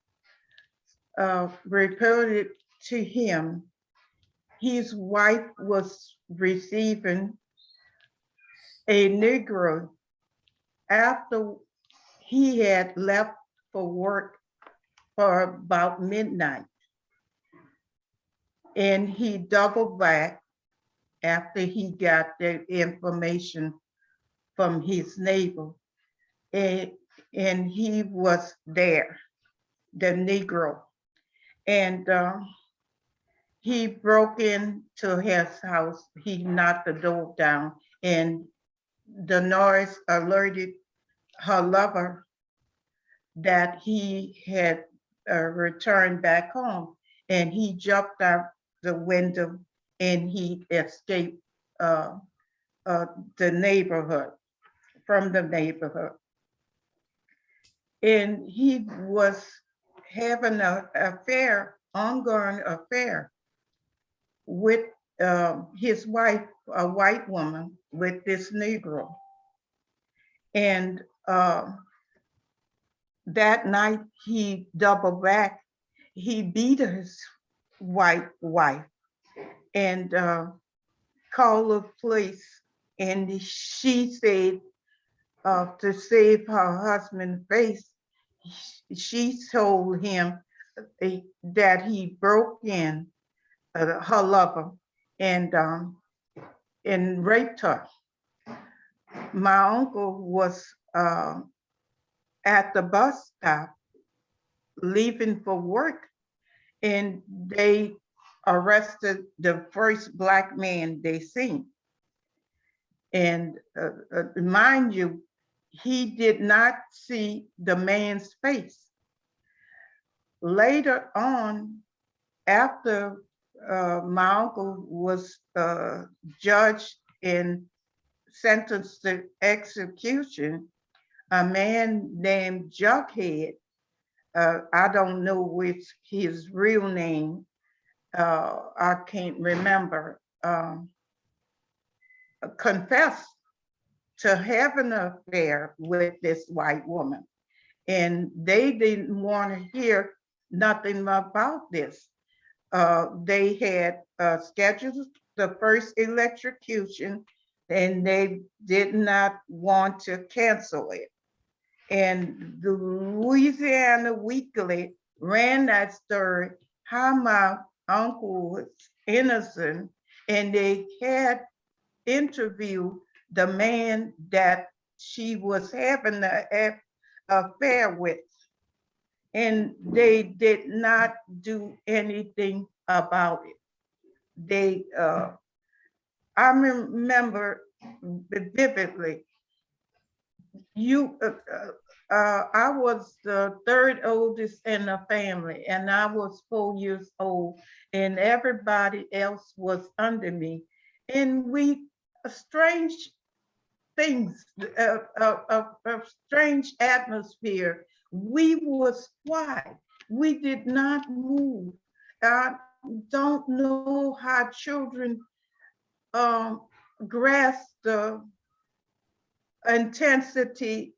reported to him his wife was receiving a Negro after he had left for work for about midnight. And he doubled back after he got the information from his neighbor. And he was there, the Negro. And he broke into his house. He knocked the door down, and the noise alerted her lover that he had returned back home. And he jumped out the window and he escaped the neighborhood, from the neighborhood. And he was having an affair, ongoing affair with his wife, a white woman, with this Negro. And that night he doubled back. He beat his white wife and called the police. And she said to save her husband's face, she told him that he broke in her lover and raped her. My uncle was at the bus stop leaving for work, and they arrested the first Black man they seen. And mind you, he did not see the man's face. Later on, after my uncle was judged and sentenced to execution, a man named Jughead, I don't know which his real name, I can't remember, confessed to having an affair with this white woman. And they didn't want to hear nothing about this. They had scheduled the first electrocution and they did not want to cancel it. And the Louisiana Weekly ran that story, how my uncle was innocent, and they had interviewed the man that she was having an affair with. And they did not do anything about it. They, I remember vividly, I was the third oldest in the family, and I was 4 years old, and everybody else was under me. And we, strange things, a strange atmosphere. We was quiet. We did not move. I don't know how children grasp the intensity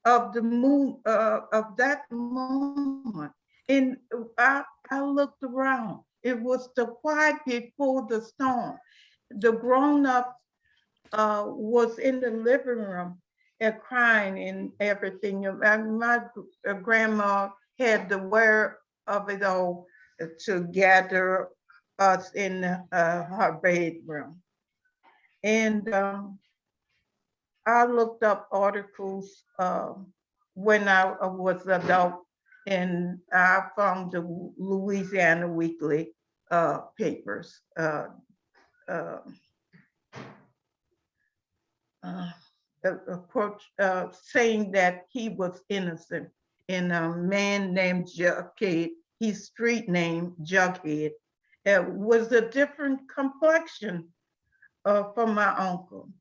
of the moon, of that moment. And I looked around. It was the quiet before the storm. The grown-up was in the living room and crying and everything. And my grandma had the wear of it all to gather us in her bedroom. And I looked up articles when I was adult, and I found the Louisiana Weekly papers. Saying that he was innocent, and a man named Jughead, his street name Jughead, was a different complexion from my uncle.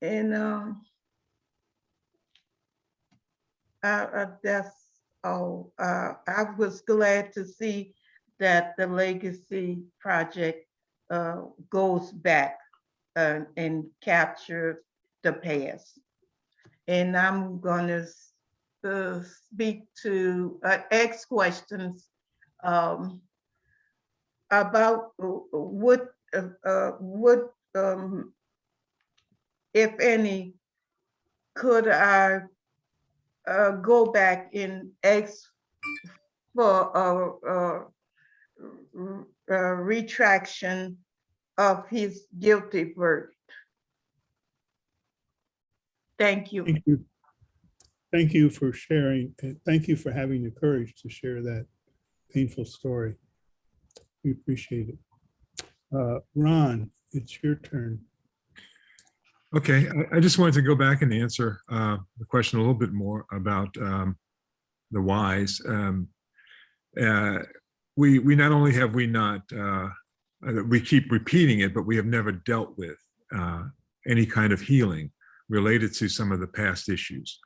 And that's all. I was glad to see that the Legacy Project goes back and captures the past. And I'm gonna speak to, ask questions about what, if any, could I go back and ask for a retraction of his guilty verdict. Thank you. Thank you. Thank you for sharing. And thank you for having the courage to share that painful story. We appreciate it. Ron, it's your turn. Okay, I just wanted to go back and answer the question a little bit more about the whys. We not only have we not, we keep repeating it, but we have never dealt with any kind of healing related to some of the past issues.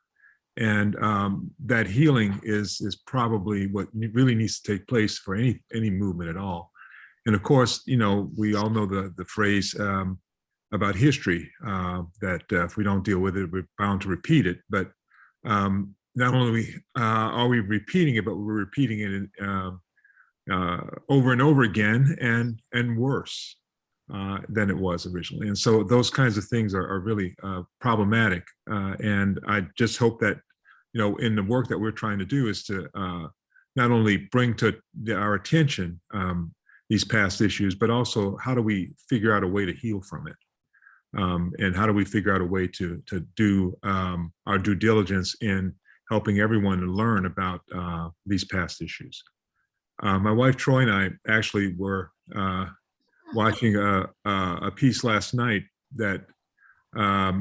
And that healing is probably what really needs to take place for any movement at all. And of course, you know, we all know the phrase about history, that if we don't deal with it, we're bound to repeat it. But not only are we repeating it, but we're repeating it over and over again, and worse than it was originally. And so those kinds of things are really problematic. And I just hope that, you know, in the work that we're trying to do is to not only bring to our attention these past issues, but also how do we figure out a way to heal from it? And how do we figure out a way to do our due diligence in helping everyone to learn about these past issues? My wife Troy and I actually were watching a piece last night that I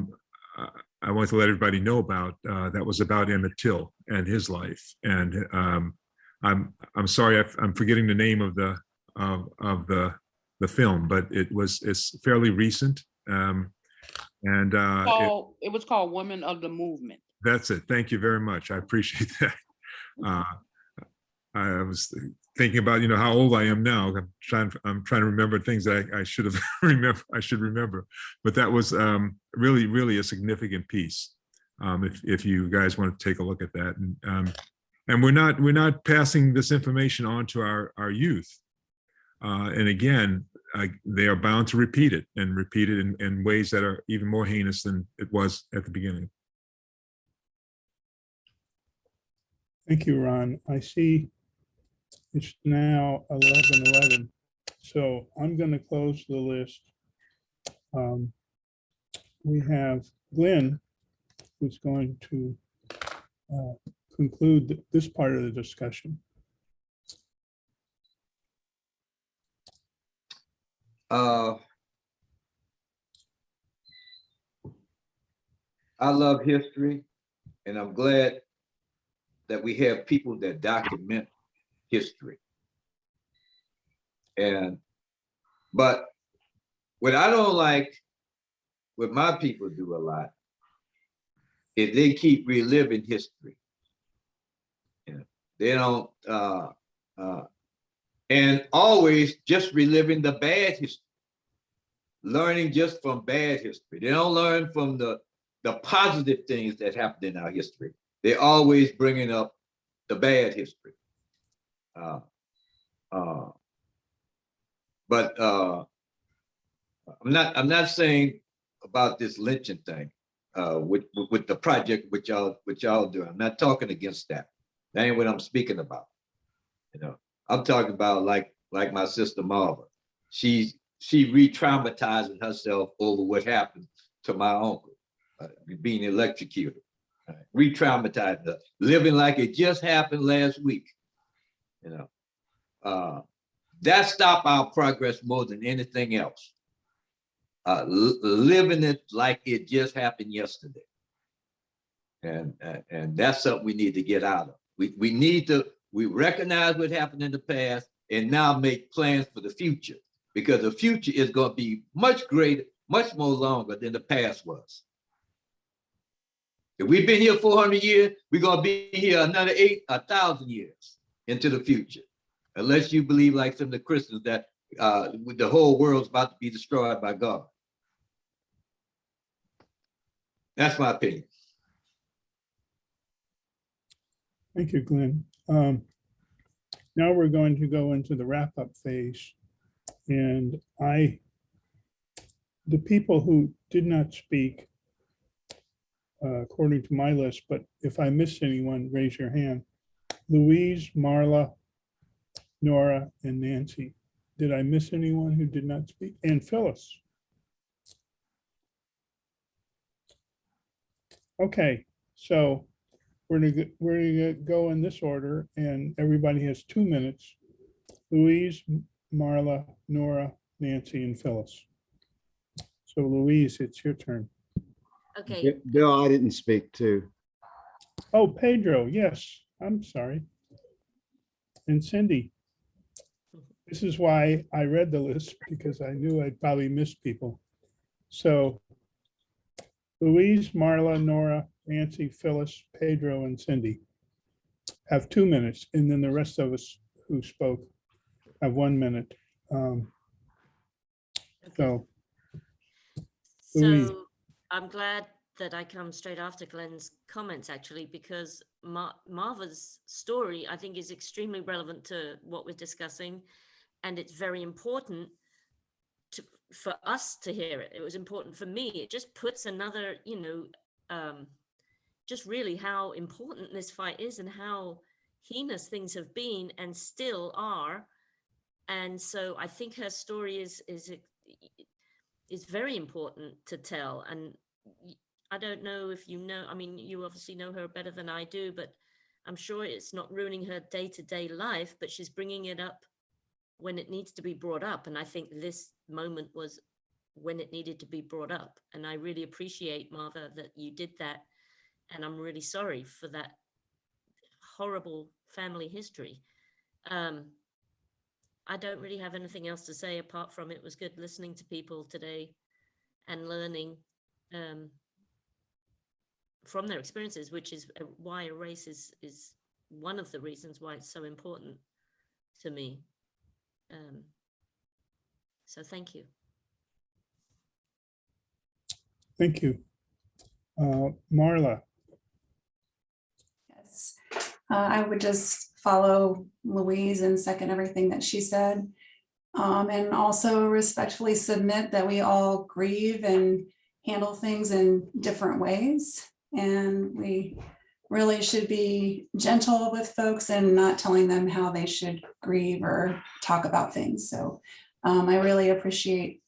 want to let everybody know about. That was about Emmett Till and his life. And I'm sorry, I'm forgetting the name of the film, but it's fairly recent. It was called Women of the Movement. That's it. Thank you very much. I appreciate that. I was thinking about, you know, how old I am now. I'm trying to remember things that I should have I should remember. But that was really, really a significant piece. If you guys want to take a look at that, and we're not passing this information on to our youth. And again, they are bound to repeat it in ways that are even more heinous than it was at the beginning. Thank you, Ron. I see it's now 11:11, so I'm going to close the list. We have Glenn, who's going to conclude this part of the discussion. I love history, and I'm glad that we have people that document history. But what I don't like, what my people do a lot, is they keep reliving history. You know, they don't, and always just reliving the bad history, learning just from bad history. They don't learn from the positive things that happened in our history. They're always bringing up the bad history. But I'm not saying about this lynching thing with the project which y'all do. I'm not talking against that. That ain't what I'm speaking about. You know, I'm talking about like my sister Marla. She re-traumatizing herself over what happened to my uncle being electrocuted. Re-traumatizing her, living like it just happened last week. You know, that stopped our progress more than anything else. Living it like it just happened yesterday. And that's something we need to get out of. We recognize what happened in the past and now make plans for the future, because the future is going to be much greater, much more longer than the past was. If we've been here 400 years, we're going to be here another 1,000 years into the future. Unless you believe like some of the Christians that the whole world's about to be destroyed by God. That's my opinion. Thank you, Glenn. Now we're going to go into the wrap-up phase. And the people who did not speak, according to my list, but if I missed anyone, raise your hand. Louise, Marla, Nora, and Nancy. Did I miss anyone who did not speak? And Phyllis. Okay, so we're gonna go in this order, and everybody has 2 minutes. Louise, Marla, Nora, Nancy, and Phyllis. So Louise, it's your turn. Okay. Bill, I didn't speak too. Oh, Pedro, yes, I'm sorry. And Cindy. This is why I read the list, because I knew I'd probably miss people. So Louise, Marla, Nora, Nancy, Phyllis, Pedro, and Cindy have 2 minutes, and then the rest of us who spoke have 1 minute. So Louise. So I'm glad that I come straight after Glenn's comments, actually, because Marva's story, I think, is extremely relevant to what we're discussing. And it's very important for us to hear it. It was important for me. It just puts another, just really how important this fight is and how heinous things have been and still are. And so I think her story is very important to tell. And I don't know if you know, I mean, you obviously know her better than I do, but I'm sure it's not ruining her day-to-day life, but she's bringing it up when it needs to be brought up. And I think this moment was when it needed to be brought up. And I really appreciate, Marva, that you did that. And I'm really sorry for that horrible family history. I don't really have anything else to say apart from it was good listening to people today and learning from their experiences, which is why Erace is one of the reasons why it's so important to me. So thank you. Thank you. Marla. Yes, I would just follow Louise and second everything that she said. And also respectfully submit that we all grieve and handle things in different ways. And we really should be gentle with folks and not telling them how they should grieve or talk about things. So I really appreciate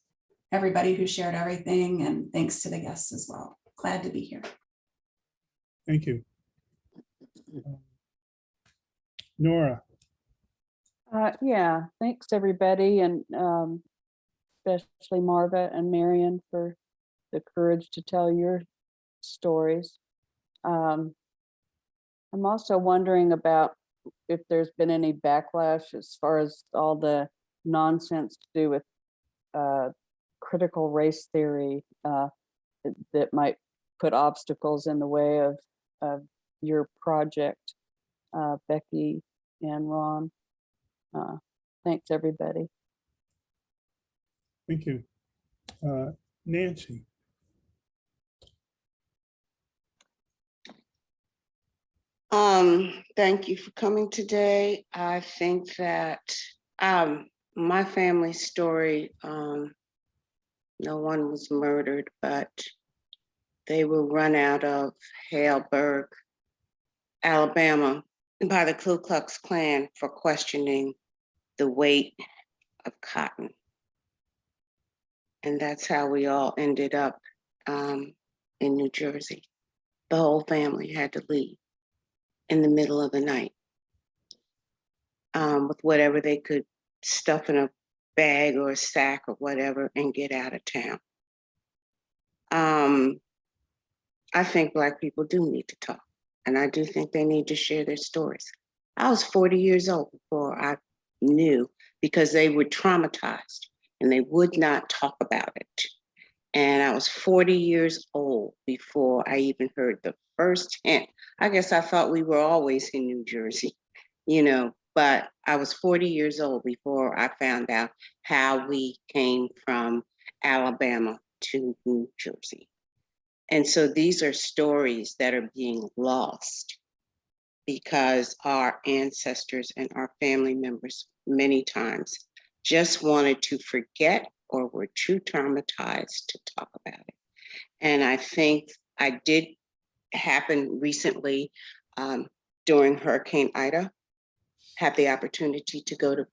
everybody who shared everything, and thanks to the guests as well. Glad to be here. Thank you. Nora. Yeah, thanks everybody, and especially Marva and Marion for the courage to tell your stories. I'm I'm also wondering about if there's been any backlash as far as all the nonsense to do with critical race theory that might put obstacles in the way of your project, Becky and Ron. Thanks, everybody. Thank you. Nancy. Thank you for coming today. I think that my family story, no one was murdered, but they were run out of Haleburg, Alabama, by the Ku Klux Klan for questioning the weight of cotton. And that's how we all ended up in New Jersey. The whole family had to leave in the middle of the night with whatever they could stuff in a bag or a sack or whatever and get out of town. I think Black people do need to talk, and I do think they need to share their stories. I was 40 years old before I knew, because they were traumatized and they would not talk about it. And I was 40 years old before I even heard the first hint. I guess I thought we were always in New Jersey, you know, but I was 40 years old before I found out how we came from Alabama to New Jersey. And so these are stories that are being lost because our ancestors and our family members many times just wanted to forget or were too traumatized to talk about it. And I think I did happen recently during Hurricane Ida, had the opportunity to go to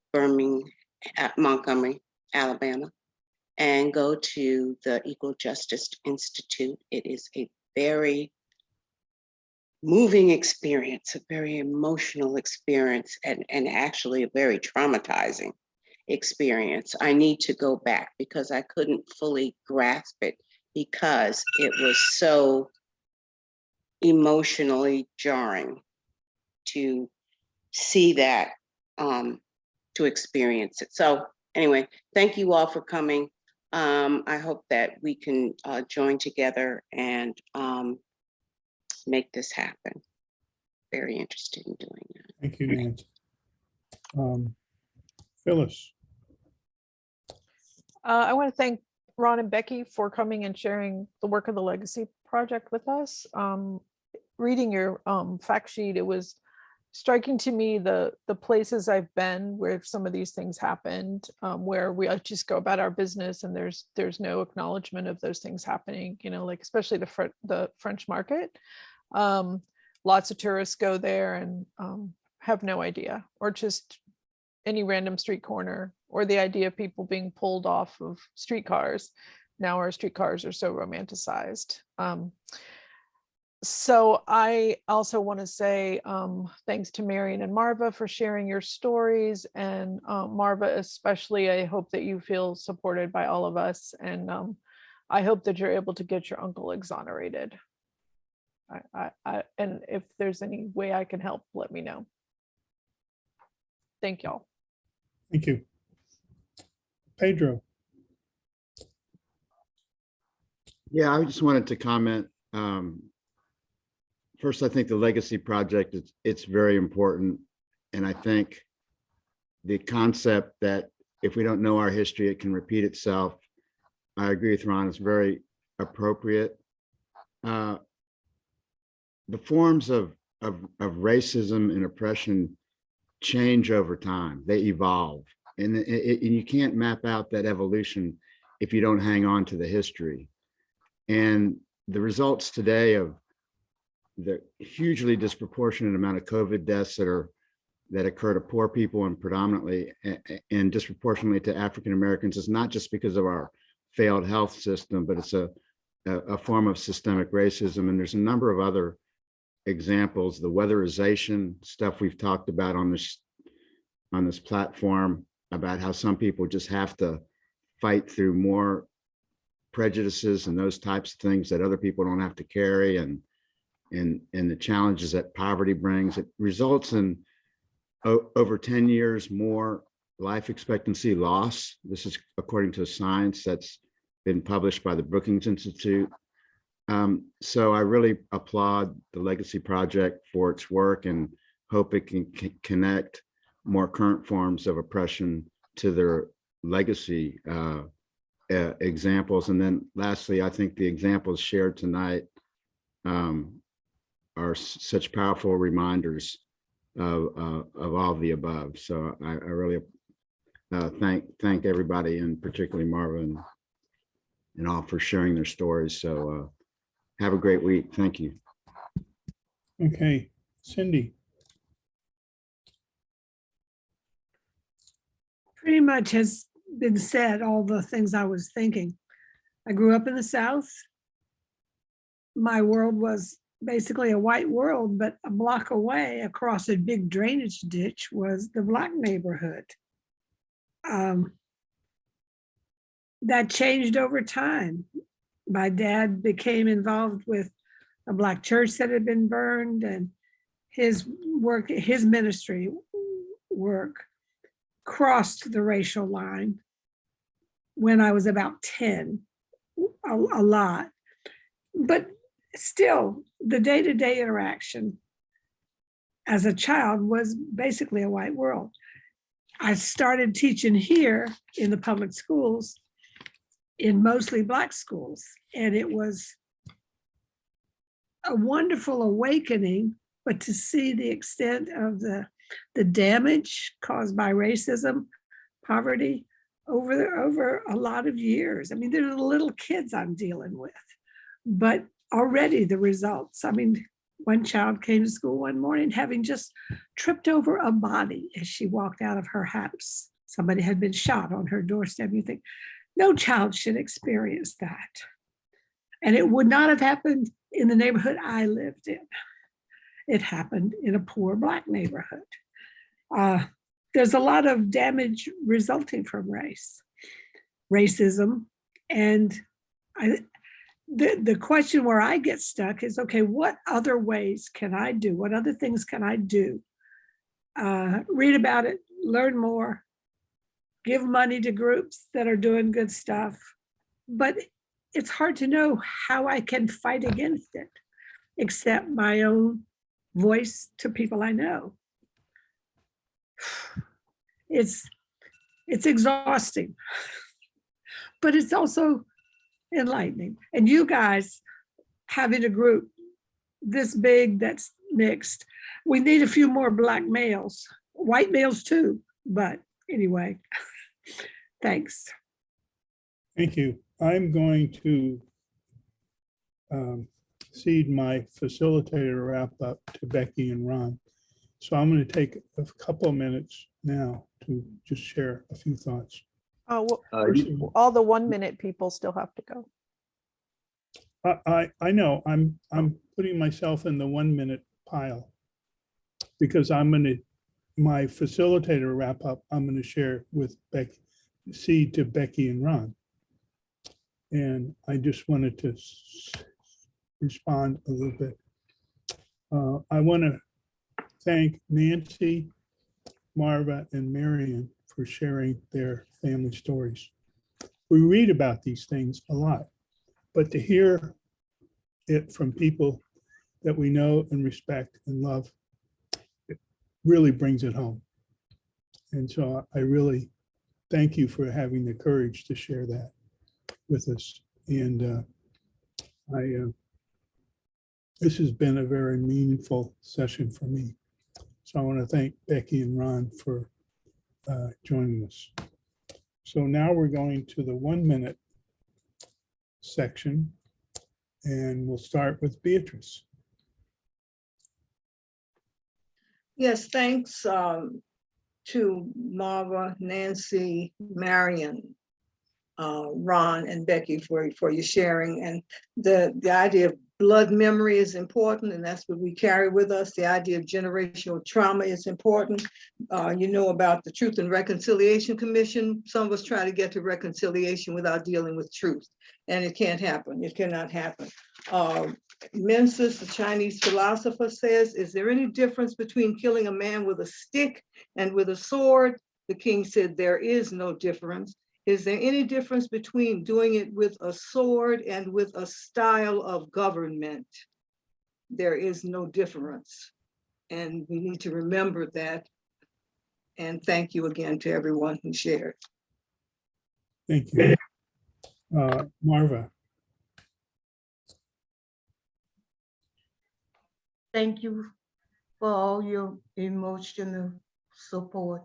Montgomery, Alabama, and go to the Equal Justice Institute. It is a very moving experience, a very emotional experience, and actually a very traumatizing experience. I need to go back because I couldn't fully grasp it because it was so emotionally jarring to see that, to experience it. So anyway, thank you all for coming. I hope that we can join together and make this happen. Very interested in doing that. Thank you, Nancy. Phyllis. I want to thank Ron and Becky for coming and sharing the work of the Legacy Project with us. Reading your fact sheet, it was striking to me the places I've been where some of these things happened, where we just go about our business and there's no acknowledgement of those things happening, you know, like especially the French market. Lots of tourists go there and have no idea, or just any random street corner, or the idea of people being pulled off of streetcars. Now our streetcars are so romanticized. So I also want to say thanks to Marion and Marva for sharing your stories, and Marva especially, I hope that you feel supported by all of us, and I hope that you're able to get your uncle exonerated. And if there's any way I can help, let me know. Thank y'all. Thank you. Pedro. Yeah, I just wanted to comment. First, I think the Legacy Project, it's very important. And I think the concept that if we don't know our history, it can repeat itself. I agree with Ron, it's very appropriate. The forms of racism and oppression change over time, they evolve. And you can't map out that evolution if you don't hang on to the history. And the results today of the hugely disproportionate amount of COVID deaths that occur to poor people and predominantly and disproportionately to African Americans is not just because of our failed health system, but it's a form of systemic racism. And there's a number of other examples, the weatherization stuff we've talked about on this platform, about how some people just have to fight through more prejudices and those types of things that other people don't have to carry. And and the challenges that poverty brings. It results in over 10 years more life expectancy loss. This is according to science that's been published by the Brookings Institute. So I really applaud the Legacy Project for its work and hope it can connect more current forms of oppression to their legacy examples. And then lastly, I think the examples shared tonight are such powerful reminders of all of the above. So I really thank everybody, and particularly Marva and all, for sharing their stories. So have a great week. Thank you. Okay, Cindy. Pretty much has been said, all the things I was thinking. I grew up in the South. My world was basically a white world, but a block away across a big drainage ditch was the Black neighborhood. That changed over time. My dad became involved with a Black church that had been burned, and his work, his ministry work crossed the racial line when I was about 10, a lot. But still, the day-to-day interaction as a child was basically a white world. I started teaching here in the public schools, in mostly Black schools, and it was a wonderful awakening, but to see the extent of the damage caused by racism, poverty over a lot of years. I mean, they're the little kids I'm dealing with, but already the results. I mean, one child came to school one morning having just tripped over a body as she walked out of her house. Somebody had been shot on her doorstep. You think, no child should experience that. And it would not have happened in the neighborhood I lived in. It happened in a poor Black neighborhood. There's a lot of damage resulting from racism. And the question where I get stuck is, okay, what other ways can I do? What other things can I do? Read about it, learn more, give money to groups that are doing good stuff. But it's hard to know how I can fight against it, except my own voice to people I know. It's exhausting, but it's also enlightening. And you guys having a group this big that's mixed, we need a few more Black males, white males too, but anyway, thanks. Thank you. I'm going to cede my facilitator wrap up to Becky and Ron. So I'm going to take a couple of minutes now to just share a few thoughts. Well, all the 1 minute people still have to go. I know I'm putting myself in the 1 minute pile because my facilitator wrap up, I'm going to share with Becky, cede to Becky and Ron. And I just wanted to respond a little bit. I want to thank Nancy, Marva, and Marion for sharing their family stories. We read about these things a lot, but to hear it from people that we know and respect and love, it really brings it home. And so I really thank you for having the courage to share that with us. And this has been a very meaningful session for me. So I want to thank Becky and Ron for joining us. So now we're going to the 1 minute section, and we'll start with Beatrice. Yes, thanks to Marva, Nancy, Marion, Ron, and Becky for your sharing. And the idea of blood memory is important, and that's what we carry with us. The idea of generational trauma is important. You know about the Truth and Reconciliation Commission. Some of us try to get to reconciliation without dealing with truth, and it can't happen. It cannot happen. Mencius, the Chinese philosopher, says, is there any difference between killing a man with a stick and with a sword? The king said, there is no difference. Is there any difference between doing it with a sword and with a style of government? There is no difference. And we need to remember that. And thank you again to everyone who shared. Thank you. Marva. Thank you for all your emotional support.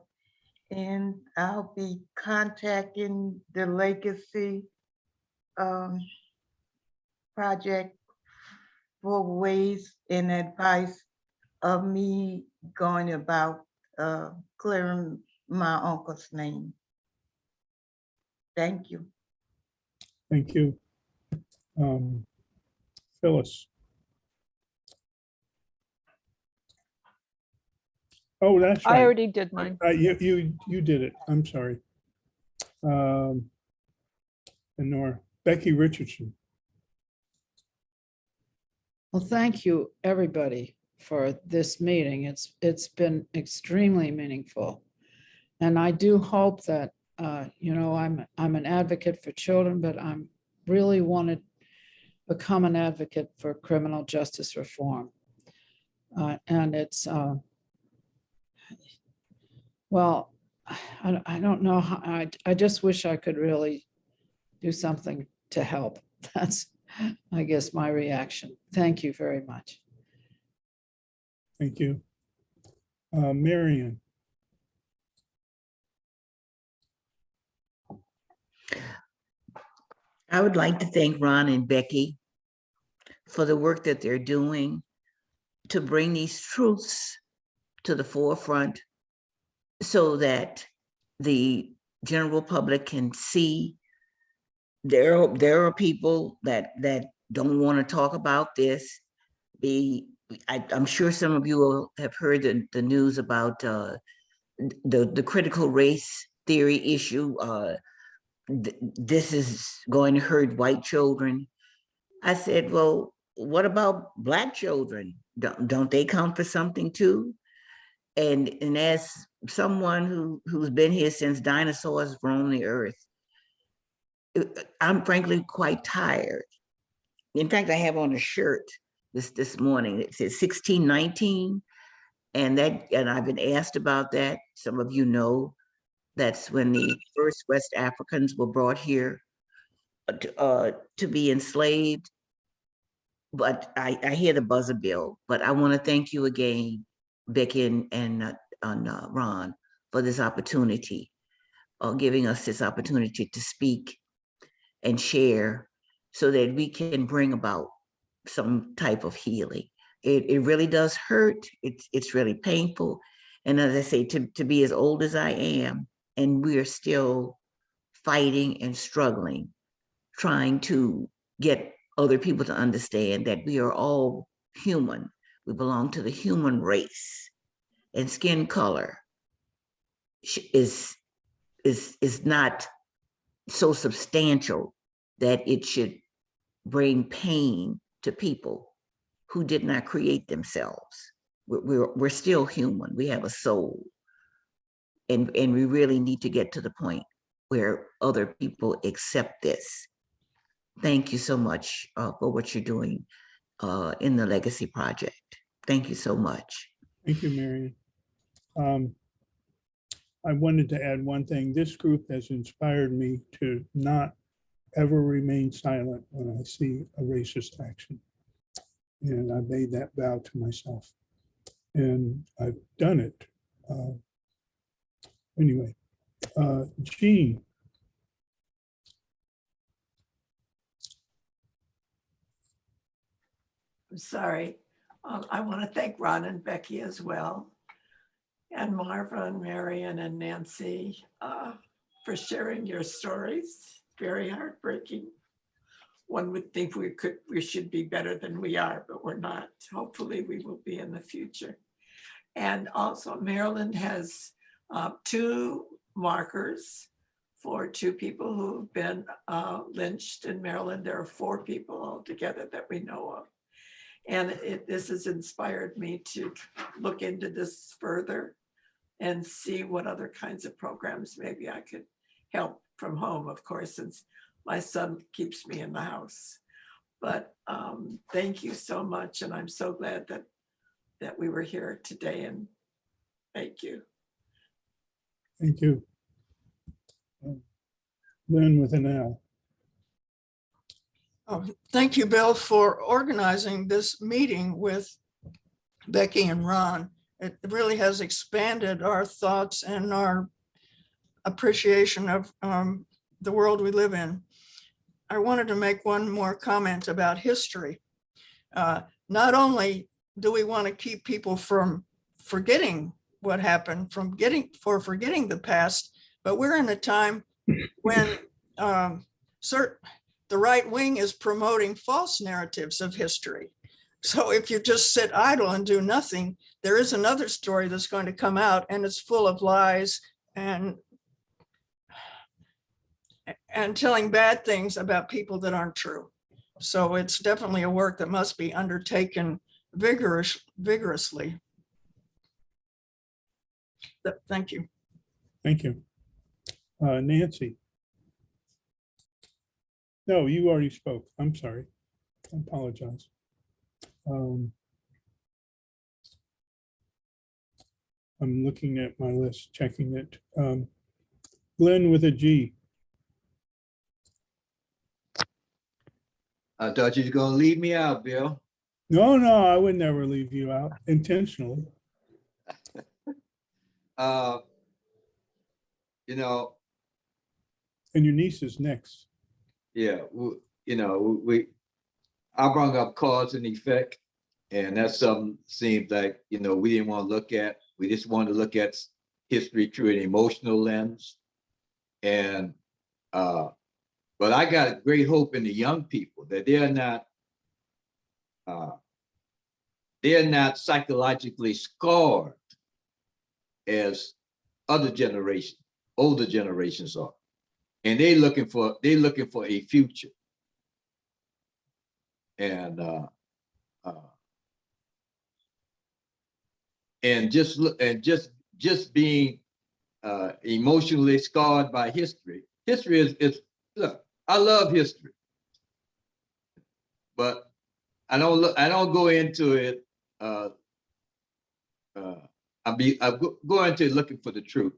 And I'll be contacting the Legacy project for ways and advice of me going about clearing my uncle's name. Thank you. Thank you. Phyllis. Oh, that's right. I already did mine. You did it. I'm sorry. And Nora. Becky Richardson. Well, thank you, everybody, for this meeting. It's been extremely meaningful. And I do hope that, you know, I'm an advocate for children, but I'm really want to become an advocate for criminal justice reform. And it's, well, I don't know how, I just wish I could really do something to help. That's, I guess, my reaction. Thank you very much. Thank you. Marion. I would like to thank Ron and Becky for the work that they're doing to bring these truths to the forefront so that the general public can see there are people that don't want to talk about this. I'm sure some of you will have heard the news about the critical race theory issue. This is going to hurt white children. I said, well, what about Black children? Don't they count for something too? And as someone who's been here since dinosaurs roamed the earth, I'm frankly quite tired. In fact, I have on a shirt this morning. It says 1619, and I've been asked about that. Some of you know that's when the first West Africans were brought here to be enslaved. But I hear the buzzer bill. But I want to thank you again, Becky and Ron, for this opportunity, giving us this opportunity to speak and share so that we can bring about some type of healing. It really does hurt. It's really painful. And as I say, to be as old as I am, and we are still fighting and struggling, trying to get other people to understand that we are all human. We belong to the human race, and skin color is not so substantial that it should bring pain to people who did not create themselves. We're still human. We have a soul, and we really need to get to the point where other people accept this. Thank you so much for what you're doing in the Legacy Project. Thank you so much. Thank you, Marion. I wanted to add one thing. This group has inspired me to not ever remain silent when I see a racist action. And I made that vow to myself. And I've done it. Anyway, Jean. I'm sorry. I want to thank Ron and Becky as well, and Marva and Marion and Nancy for sharing your stories. Very heartbreaking. one would think we should be better than we are, but we're not. Hopefully we will be in the future. And also Maryland has 2 markers for 2 people who've been lynched in Maryland. There are 4 people altogether that we know of. And this has inspired me to look into this further and see what other kinds of programs maybe I could help from home, of course, since my son keeps me in the house. But thank you so much. And I'm so glad that we were here today, and thank you. Thank you. Lynn with an L. Oh, thank you, Bill, for organizing this meeting with Becky and Ron. It really has expanded our thoughts and our appreciation of the world we live in. I wanted to make one more comment about history. Not only do we want to keep people from forgetting what happened, forgetting the past, but we're in a time when the right wing is promoting false narratives of history. So if you just sit idle and do nothing, there is another story that's going to come out, and it's full of lies and telling bad things about people that aren't true. So it's definitely a work that must be undertaken vigorously. Thank you. Thank you. Nancy. No, you already spoke. I'm sorry. I apologize. I'm looking at my list, checking it. Glenn with a G. I thought you were gonna leave me out, Bill. No, I would never leave you out intentionally. You know, and your niece is next. Yeah, I brought up cause and effect, and that's something seems like, we didn't want to look at. We just wanted to look at history through an emotional lens. And but I got great hope in the young people that they're not psychologically scarred as older generations are. And they're looking for a future. And just being emotionally scarred by history. History is look, I love history, but I don't go into it. I go into it looking for the truth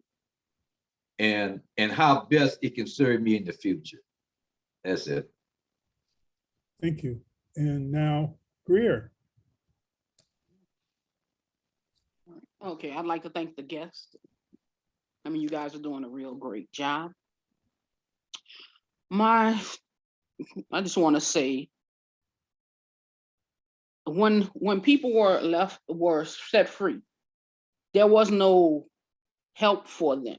and how best it can serve me in the future. That's it. Thank you. And now Greer. Okay, I'd like to thank the guests. I mean, you guys are doing a real great job. I just want to say, when people were set free, there was no help for them.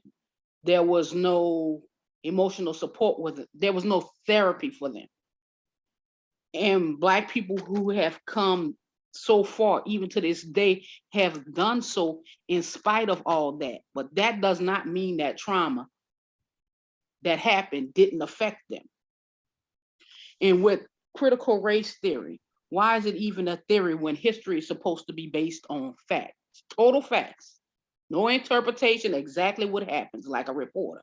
There was no emotional support with it. There was no therapy for them. And Black people who have come so far, even to this day, have done so in spite of all that. But that does not mean that trauma that happened didn't affect them. And with critical race theory, why is it even a theory when history is supposed to be based on facts, total facts, no interpretation, exactly what happens, like a reporter.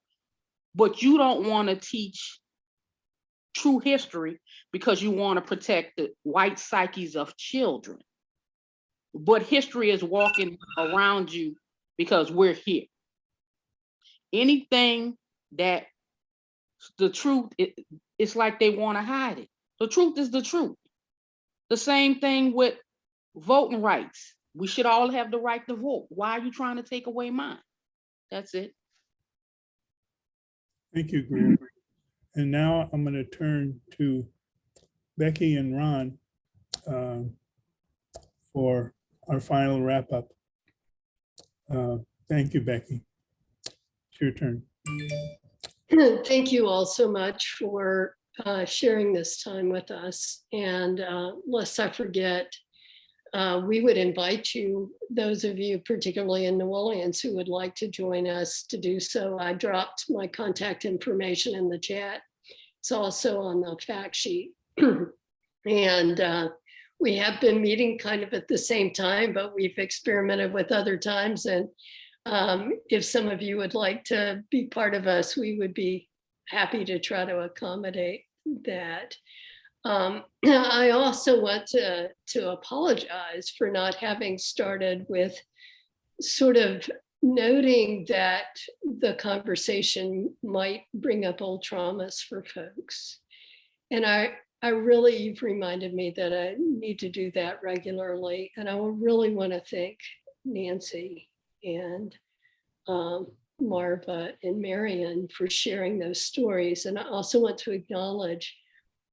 But you don't want to teach true history because you want to protect the white psyches of children. But history is walking around you because we're here. Anything that the truth, it's like they want to hide it. The truth is the truth. The same thing with voting rights. We should all have the right to vote. Why are you trying to take away mine? That's it. Thank you, Greer. And now I'm going to turn to Becky and Ron for our final wrap up. Thank you, Becky. It's your turn. Thank you all so much for sharing this time with us. And lest I forget, we would invite you, those of you particularly in New Orleans who would like to join us, to do so. I dropped my contact information in the chat. It's also on the fact sheet. And we have been meeting kind of at the same time, but we've experimented with other times. And if some of you would like to be part of us, we would be happy to try to accommodate that. I also want to apologize for not having started with sort of noting that the conversation might bring up old traumas for folks. And I really, you've reminded me that I need to do that regularly. And I really want to thank Nancy and Marva and Marion for sharing those stories. And I also want to acknowledge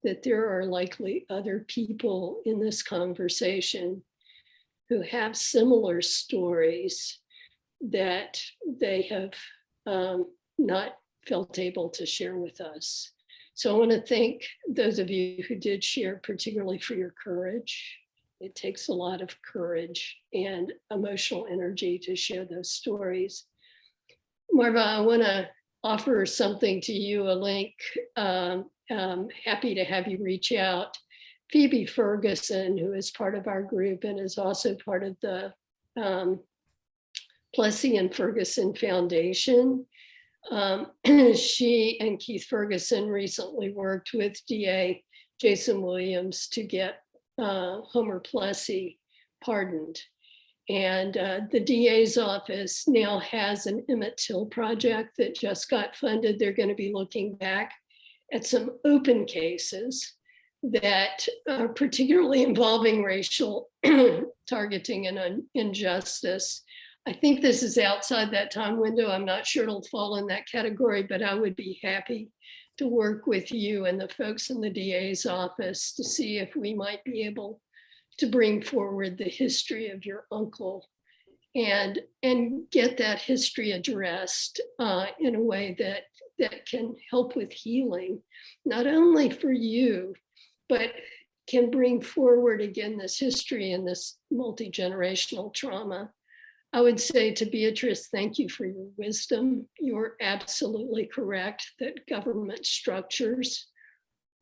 that there are likely other people in this conversation who have similar stories that they have not felt able to share with us. So I want to thank those of you who did share, particularly for your courage. It takes a lot of courage and emotional energy to share those stories. Marva, I want to offer something to you, a link. Happy to have you reach out. Phoebe Ferguson, who is part of our group and is also part of the Plessy and Ferguson Foundation. She and Keith Ferguson recently worked with DA Jason Williams to get Homer Plessy pardoned. And the DA's office now has an Emmett Till project that just got funded. They're going to be looking back at some open cases that are particularly involving racial targeting and injustice. I think this is outside that time window. I'm not sure it'll fall in that category, but I would be happy to work with you and the folks in the DA's office to see if we might be able to bring forward the history of your uncle and get that history addressed in a way that can help with healing, not only for you, but can bring forward again this history and this multi-generational trauma. I would say to Beatrice, thank you for your wisdom. You're absolutely correct that government structures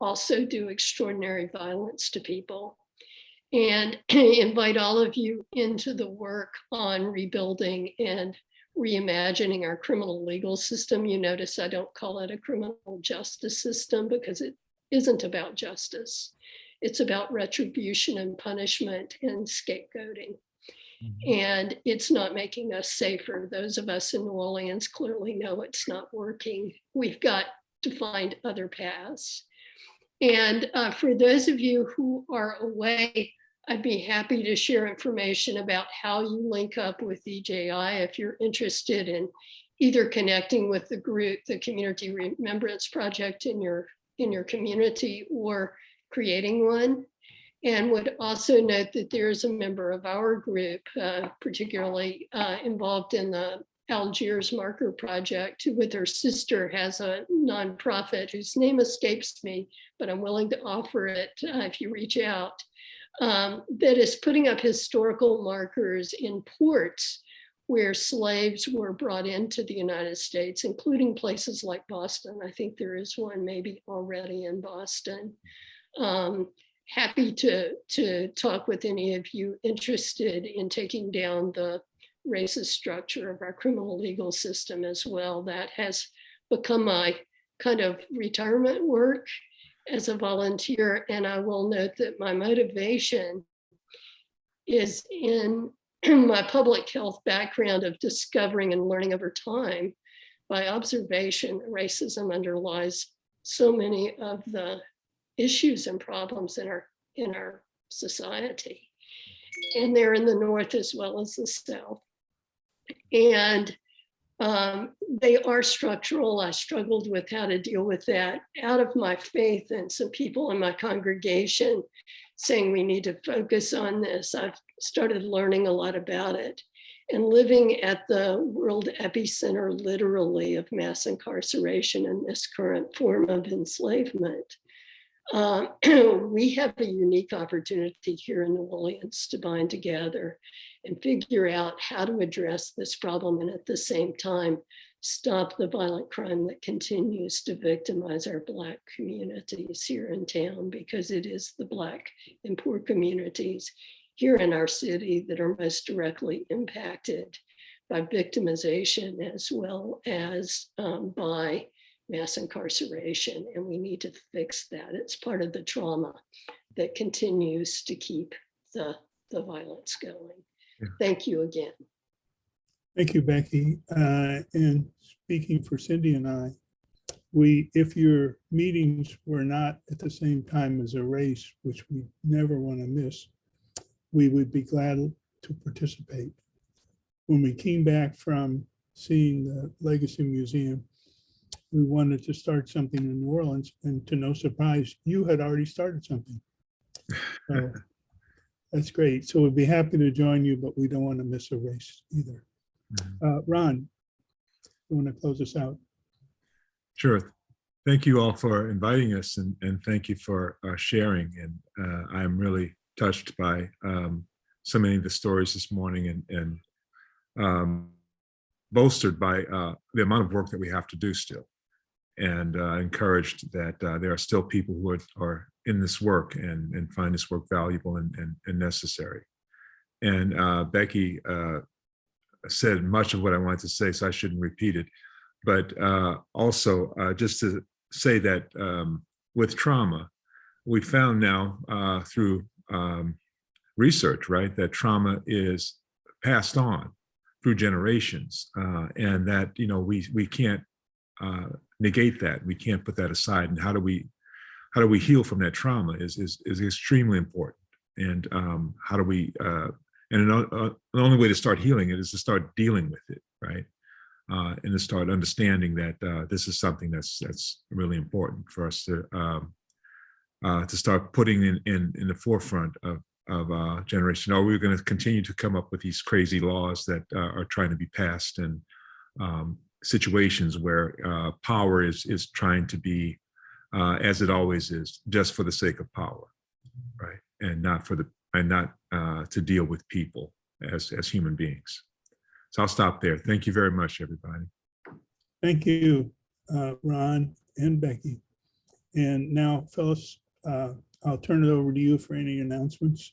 also do extraordinary violence to people. And invite all of you into the work on rebuilding and reimagining our criminal legal system. You notice I don't call it a criminal justice system because it isn't about justice. It's about retribution and punishment and scapegoating. And it's not making us safer. Those of us in New Orleans clearly know it's not working. We've got to find other paths. And for those of you who are away, I'd be happy to share information about how you link up with EJI if you're interested in either connecting with the group, the Community Remembrance Project in your community, or creating one. And would also note that there is a member of our group, particularly involved in the Algiers Marker Project, who with her sister has a nonprofit whose name escapes me, but I'm willing to offer it if you reach out, that is putting up historical markers in ports where slaves were brought into the United States, including places like Boston. I think there is one maybe already in Boston. Happy to talk with any of you interested in taking down the racist structure of our criminal legal system as well. That has become my kind of retirement work as a volunteer. And I will note that my motivation is in my public health background of discovering and learning over time by observation. Racism underlies so many of the issues and problems in our society. And they're in the North as well as the South. And they are structural. I struggled with how to deal with that out of my faith and some people in my congregation saying we need to focus on this. I've started learning a lot about it and living at the world epicenter, literally, of mass incarceration and this current form of enslavement. We have a unique opportunity here in New Orleans to bind together and figure out how to address this problem and at the same time stop the violent crime that continues to victimize our Black communities here in town, because it is the Black and poor communities here in our city that are most directly impacted by victimization as well as by mass incarceration. And we need to fix that. It's part of the trauma that continues to keep the violence going. Yeah. Thank you again. Thank you, Becky. And speaking for Cindy and I, if your meetings were not at the same time as Erace, which we never want to miss, we would be glad to participate. When we came back from seeing the Legacy Museum, we wanted to start something in New Orleans, and to no surprise, you had already started something. So that's great. So we'd be happy to join you, but we don't want to miss Erace either. Ron, you want to close us out? Sure. Thank you all for inviting us, and thank you for sharing. And I'm really touched by so many of the stories this morning, and bolstered by the amount of work that we have to do still, and encouraged that there are still people who are in this work and find this work valuable and necessary. And Becky said much of what I wanted to say, so I shouldn't repeat it. But also just to say that with trauma, we found now through research, right, that trauma is passed on through generations, and that, you know, we can't negate that. We can't put that aside. And how do we heal from that trauma is extremely important. And how do we and the only way to start healing it is to start dealing with it, right? And to start understanding that this is something that's really important for us to start putting in the forefront of generation. Or we're going to continue to come up with these crazy laws that are trying to be passed, and situations where power is trying to be, as it always is, just for the sake of power, right? And not to deal with people as human beings. So I'll stop there. Thank you very much, everybody. Thank you, Ron and Becky. And now, Phyllis, I'll turn it over to you for any announcements.